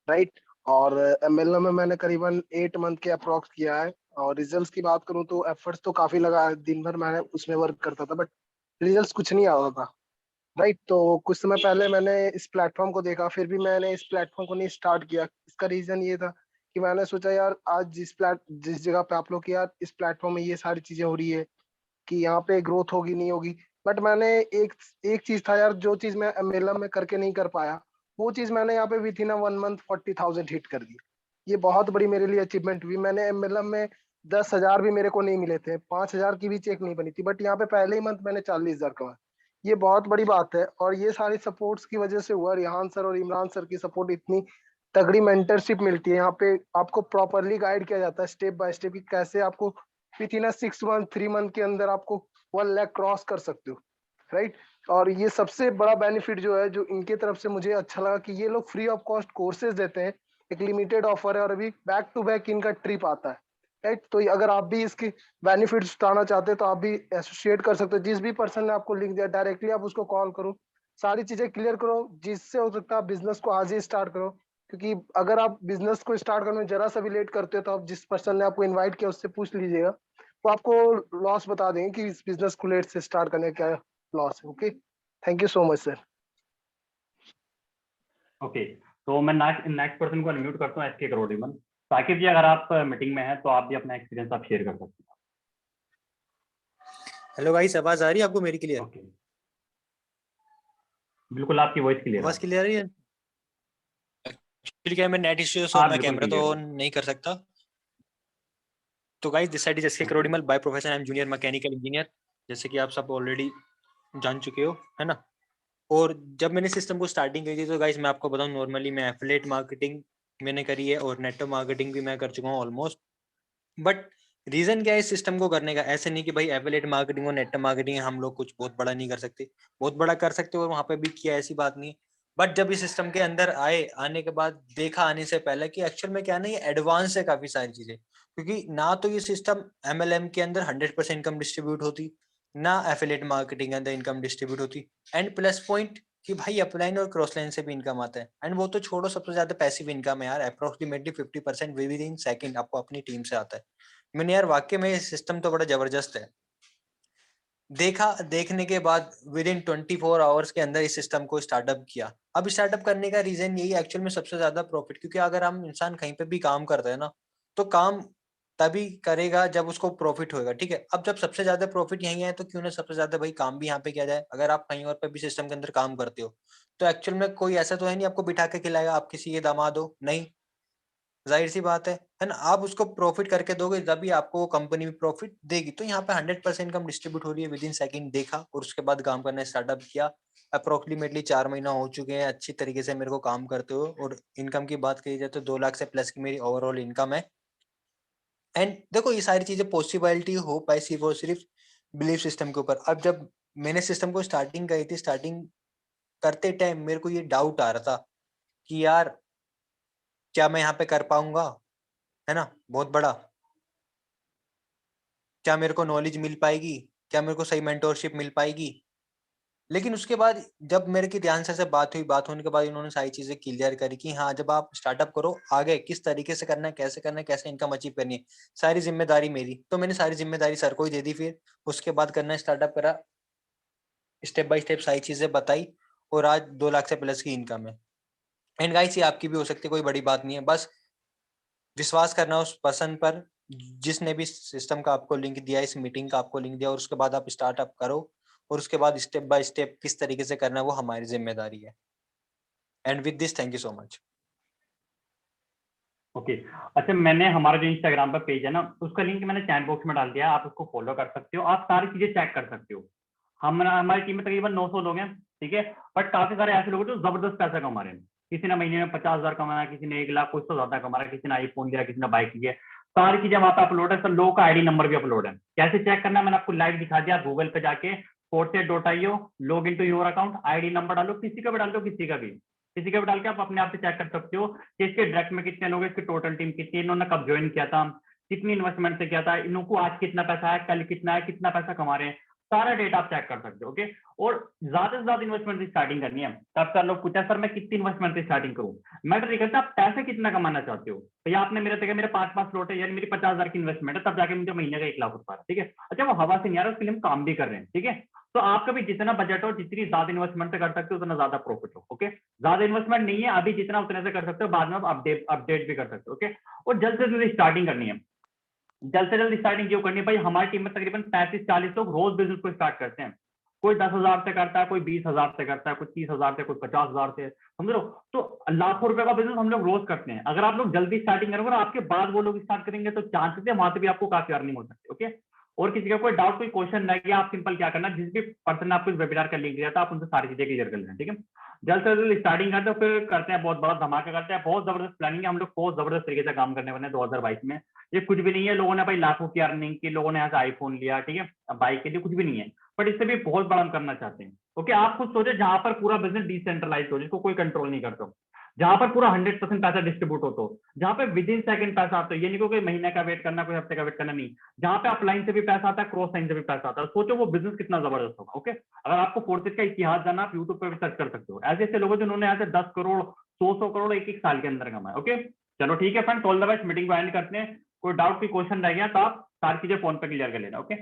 राइट। और एमएलएम में मैंने करीबन 8 मंथ के अप्रोक्स किया है। और रिजल्ट्स की बात करूं तो एफर्ट्स तो काफी लगा, दिन भर मैंने उसमें वर्क करता था, बट रिजल्ट्स कुछ नहीं आता था, राइट। तो कुछ समय पहले मैंने इस प्लेटफॉर्म को देखा, फिर भी मैंने इस प्लेटफॉर्म को नहीं स्टार्ट किया। इसका रीजन ये था कि मैंने सोचा यार आज जिस जगह पे आप लोग की यार इस प्लेटफॉर्म में ये सारी चीजें हो रही है कि यहाँ पे ग्रोथ होगी नहीं होगी। बट मैंने एक एक चीज था यार, जो चीज मैं एमएलएम में करके नहीं कर पाया, वो चीज मैंने यहाँ पे विथ इन 1 मंथ 40,000 हिट कर दी। ये बहुत बड़ी मेरे लिए अचीवमेंट हुई। मैंने एमएलएम में 10,000 भी मेरे को नहीं मिले थे, 5,000 की भी चेक नहीं बनी थी, बट यहाँ पे पहले ही मंथ मैंने 40,000 कमाया। ये बहुत बड़ी बात है। और ये सारी सपोर्ट्स की वजह से हुआ। रिहान सर और इमरान सर की सपोर्ट, इतनी तगड़ी मेंटरशिप मिलती है यहाँ पे। आपको प्रॉपरली गाइड किया जाता है स्टेप बाय स्टेप कि कैसे आपको विथ इन 6 मंथ 3 मंथ के अंदर आपको 1 लाख क्रॉस कर सकते हो, राइट। और ये सबसे बड़ा बेनिफिट जो है, जो इनके तरफ से मुझे अच्छा लगा कि ये लोग फ्री ऑफ कॉस्ट कोर्सेज देते हैं। एक लिमिटेड ऑफर है और अभी बैक टू बैक इनका ट्रिप आता है, राइट। तो अगर आप भी इसके बेनिफिट्स उठाना चाहते हैं तो आप भी एसोसिएट कर सकते हो। जिस भी पर्सन ने आपको लिंक दिया डायरेक्टली आप उसको कॉल करो, सारी चीजें क्लियर करो, जिससे हो सकता है बिजनेस को आज ही स्टार्ट करो। क्योंकि अगर आप बिजनेस को स्टार्ट करने में जरा सा भी लेट करते हो तो आप जिस पर्सन ने आपको इन्वाइट किया उससे पूछ लीजिएगा, वो आपको लॉस बता देंगे कि इस बिजनेस को लेट से स्टार्ट करने का क्या लॉस है। Okay, thank you so much sir. Okay तो मैं नेक्स्ट पर्सन को अनम्यूट करता हूँ, एसके करोड़ीमल। साकिब जी अगर आप मीटिंग में हैं तो आप भी अपना एक्सपीरियंस आप शेयर कर सकते हैं। हेलो गाइस, आवाज आ रही है आपको मेरी क्लियर? ओके बिल्कुल आपकी वॉइस क्लियर है। आवाज क्लियर आ रही है? एक्चुअली क्या है, मैं नेट इश्यू से हाँ अपना बिल्कुल कैमरा तो क्लियर ऑन नहीं कर सकता। तो guys this side is SK Karorimal, by profession I am junior mechanical engineer, जैसे कि आप सब ऑलरेडी जान चुके हो, है ना। और जब मैंने सिस्टम को स्टार्टिंग की थी तो गाइस मैं आपको बताऊं, नॉर्मली मैं एफिलिएट मार्केटिंग मैंने करी है और नेटवर्क मार्केटिंग भी मैं कर चुका हूँ ऑलमोस्ट। बट रीजन क्या है इस सिस्टम को करने का? ऐसे नहीं कि भाई एफिलिएट मार्केटिंग और नेटवर्क मार्केटिंग हम लोग कुछ बहुत बड़ा नहीं कर सकते, बहुत बड़ा कर सकते हो और वहां पे भी किया, ऐसी बात नहीं है। बट जब इस सिस्टम के अंदर आने के बाद देखा आने से पहले कि एक्चुअल में क्या नहीं, ये एडवांस है काफी सारी चीजें। क्योंकि ना तो ये सिस्टम एमएलएम के अंदर 100% इनकम डिस्ट्रीब्यूट होती, ना एफिलिएट मार्केटिंग के अंदर इनकम डिस्ट्रीब्यूट होती। एंड प्लस पॉइंट कि भाई अपलाइन और क्रॉस लाइन से भी इनकम आता है। एंड वो तो छोड़ो, सबसे ज्यादा पैसिव इनकम है यार, अप्रोक्सीमेटली 50% विद इन सेकंड आपको अपनी टीम से आता है। मैंने यार वाकई में ये सिस्टम तो बड़ा जबरदस्त है। देखने के बाद विद इन 24 आवर्स के अंदर इस सिस्टम को स्टार्टअप किया। अब स्टार्टअप करने का रीजन यही एक्चुअल में सबसे ज्यादा प्रॉफिट, क्योंकि अगर हम इंसान कहीं पे भी काम करते हैं ना, तो काम तभी करेगा जब उसको प्रॉफिट होगा, ठीक है। अब जब सबसे ज्यादा प्रॉफिट यही है तो क्यों ना सबसे ज्यादा भाई काम भी यहाँ पे किया जाए। अगर आप कहीं और पे भी सिस्टम के अंदर काम करते हो तो एक्चुअल में कोई ऐसा तो है नहीं आपको बिठा के खिलाएगा, आप किसी के दामाद हो, नहीं, जाहिर सी बात है ना। आप उसको प्रॉफिट करके दोगे तभी आपको कंपनी भी प्रॉफिट देगी। तो यहाँ पे 100% इनकम डिस्ट्रीब्यूट हो रही है। विद इन सेकंड देखा और उसके बाद काम करना स्टार्टअप किया। अप्रोक्सीमेटली 4 महीना हो चुके हैं अच्छी तरीके से मेरे को काम करते हो। और इनकम की बात करी जाए तो 2 लाख से प्लस की मेरी ओवरऑल इनकम है। एंड देखो ये सारी चीजें पॉसिबिलिटी हो पाई सिर्फ और सिर्फ बिलीफ सिस्टम के ऊपर। अब जब मैंने सिस्टम को स्टार्टिंग करी थी, स्टार्टिंग करते टाइम मेरे को ये डाउट आ रहा था कि यार क्या मैं यहाँ पे कर पाऊंगा, है ना, बहुत बड़ा, क्या मेरे को नॉलेज मिल पाएगी, क्या मेरे को सही मेंटोरशिप मिल पाएगी। लेकिन उसके बाद जब मेरे की ध्यान से बात हुई, बात होने के बाद इन्होंने सारी चीजें क्लियर करी कि हाँ जब आप स्टार्टअप करो आगे किस तरीके से करना है, कैसे इनकम अचीव करनी है, सारी जिम्मेदारी मेरी। तो मैंने सारी जिम्मेदारी सर को ही दे दी। फिर उसके बाद करना स्टार्टअप करा, स्टेप बाय स्टेप सारी चीजें बताई और आज 2 लाख से प्लस की इनकम है। एंड गाइस ये आपकी भी हो सकती है, कोई बड़ी बात नहीं है। बस विश्वास करना उस पर्सन पर जिसने भी सिस्टम का आपको लिंक दिया, इस मीटिंग का आपको लिंक दिया, और उसके बाद आप स्टार्टअप करो और उसके बाद स्टेप बाय स्टेप किस तरीके से करना है वो हमारी जिम्मेदारी है। And with this thank you so much. Okay अच्छा, मैंने हमारा जो इंस्टाग्राम पर पेज है ना उसका लिंक मैंने चैट बॉक्स में डाल दिया, आप उसको फॉलो कर सकते हो, आप सारी चीजें चेक कर सकते हो। हमारी टीम में तकरीबन 900 लोग हैं, ठीक है। बट काफी सारे ऐसे लोग हैं जो जबरदस्त पैसा कमा रहे हैं। किसी ने महीने में 50,000 कमाया, किसी ने 1 लाख, कुछ तो ज्यादा कमा रहा है, किसी ने आईफोन लिया, किसी ने बाइक ली है। सारी चीजें वहां पे अपलोड है, सब लोगों का आईडी नंबर भी अपलोड है। कैसे चेक करना है मैंने आपको लाइव दिखा दिया। गूगल पे जाके forte.io, log in to your account, ID number डालो, किसी का भी डाल दो, किसी का भी, किसी का भी डाल के आप अपने आप से चेक कर सकते हो कि इसके डायरेक्ट में कितने लोग हैं, इसकी टोटल टीम कितनी है, इन्होंने कब ज्वाइन किया था, कितनी इन्वेस्टमेंट से किया था, इनको आज कितना पैसा है, कल कितना है, कितना पैसा कमा रहे हैं, सारा डेटा आप चेक कर सकते हो। ओके, और ज्यादा से ज्यादा इन्वेस्टमेंट की स्टार्टिंग करनी है। तब सर लोग पूछा सर मैं कितनी इन्वेस्टमेंट से स्टार्टिंग करूं, मैटर नहीं करता आप पैसे कितना कमाना चाहते हो। तो या आपने मेरे देखा मेरे 5 प्लॉट है, यानी मेरी 50,000 की इन्वेस्टमेंट है, तब जाके मुझे महीने का 1 लाख रुपया, ठीक है। अच्छा वो हवा से नहीं आ रहा, उसके लिए हम काम भी कर रहे हैं, ठीक है। तो आपका भी जितना बजट हो, जितनी ज्यादा इन्वेस्टमेंट से कर सकते हो उतना ज्यादा प्रॉफिट हो। ओके, ज्यादा इन्वेस्टमेंट नहीं है अभी, जितना उतने से कर सकते हो, बाद में आप अपडेट भी कर सकते हो। ओके, और जल्द से जल्द स्टार्टिंग करनी है, जल्द से जल्द स्टार्टिंग क्यों करनी है भाई। हमारी टीम में तकरीबन 35-40 लोग रोज बिजनेस को स्टार्ट करते हैं। कोई 10,000 से करता है, कोई 20,000 से करता है, कोई 30,000 से, कोई 50,000 से, समझ लो। तो लाखों रुपए का बिजनेस हम लोग रोज करते हैं। अगर आप लोग जल्दी स्टार्टिंग करोगे ना, आपके बाद वो लोग स्टार्ट करेंगे, तो चांसेस है वहां से भी आपको काफी अर्निंग हो सकती है। ओके, और किसी का कोई डाउट, कोई क्वेश्चन रह गया, आप सिंपल क्या करना, जिस भी पर्सन ने आपको इस वेबिनार का लिंक दिया था, आप उनसे सारी चीजें क्लियर कर लेना, ठीक है। जल्द से जल्द स्टार्टिंग करते हैं, फिर करते हैं बहुत बड़ा धमाका करते हैं। बहुत जबरदस्त प्लानिंग है, हम लोग बहुत जबरदस्त तरीके से काम करने वाले हैं 2022 में। ये कुछ भी नहीं है लोगों ने भाई लाखों की अर्निंग की, लोगों ने यहाँ से आईफोन लिया, ठीक है, बाइक के लिए, कुछ भी नहीं है, बट इससे भी बहुत बड़ा हम करना चाहते हैं। ओके, आप खुद सोचे जहां पर पूरा बिजनेस डिसेंट्रलाइज हो, जिसको कोई कंट्रोल नहीं करता, जहां पर पूरा 100% पैसा डिस्ट्रीब्यूट हो, तो जहां पे विद इन सेकंड पैसा आता है। ये नहीं कोई महीने का वेट करना, कोई हफ्ते का वेट करना, नहीं, जहां पे अपलाइन से भी पैसा आता है, क्रॉस लाइन से भी पैसा आता है। सोचो वो बिजनेस कितना जबरदस्त होगा। ओके, अगर आपको फोर्सेज का इतिहास जानना, आप यूट्यूब पे भी सर्च कर सकते हो। ऐसे ऐसे लोग जिन्होंने यहाँ से 10 करोड़ 100 करोड़ एक साल के अंदर कमाए। ओके, चलो ठीक है friends, all the best, meeting को एंड करते हैं। कोई डाउट, कोई क्वेश्चन रह गया तो आप सारी चीजें फोन पे क्लियर कर लेना। ओके।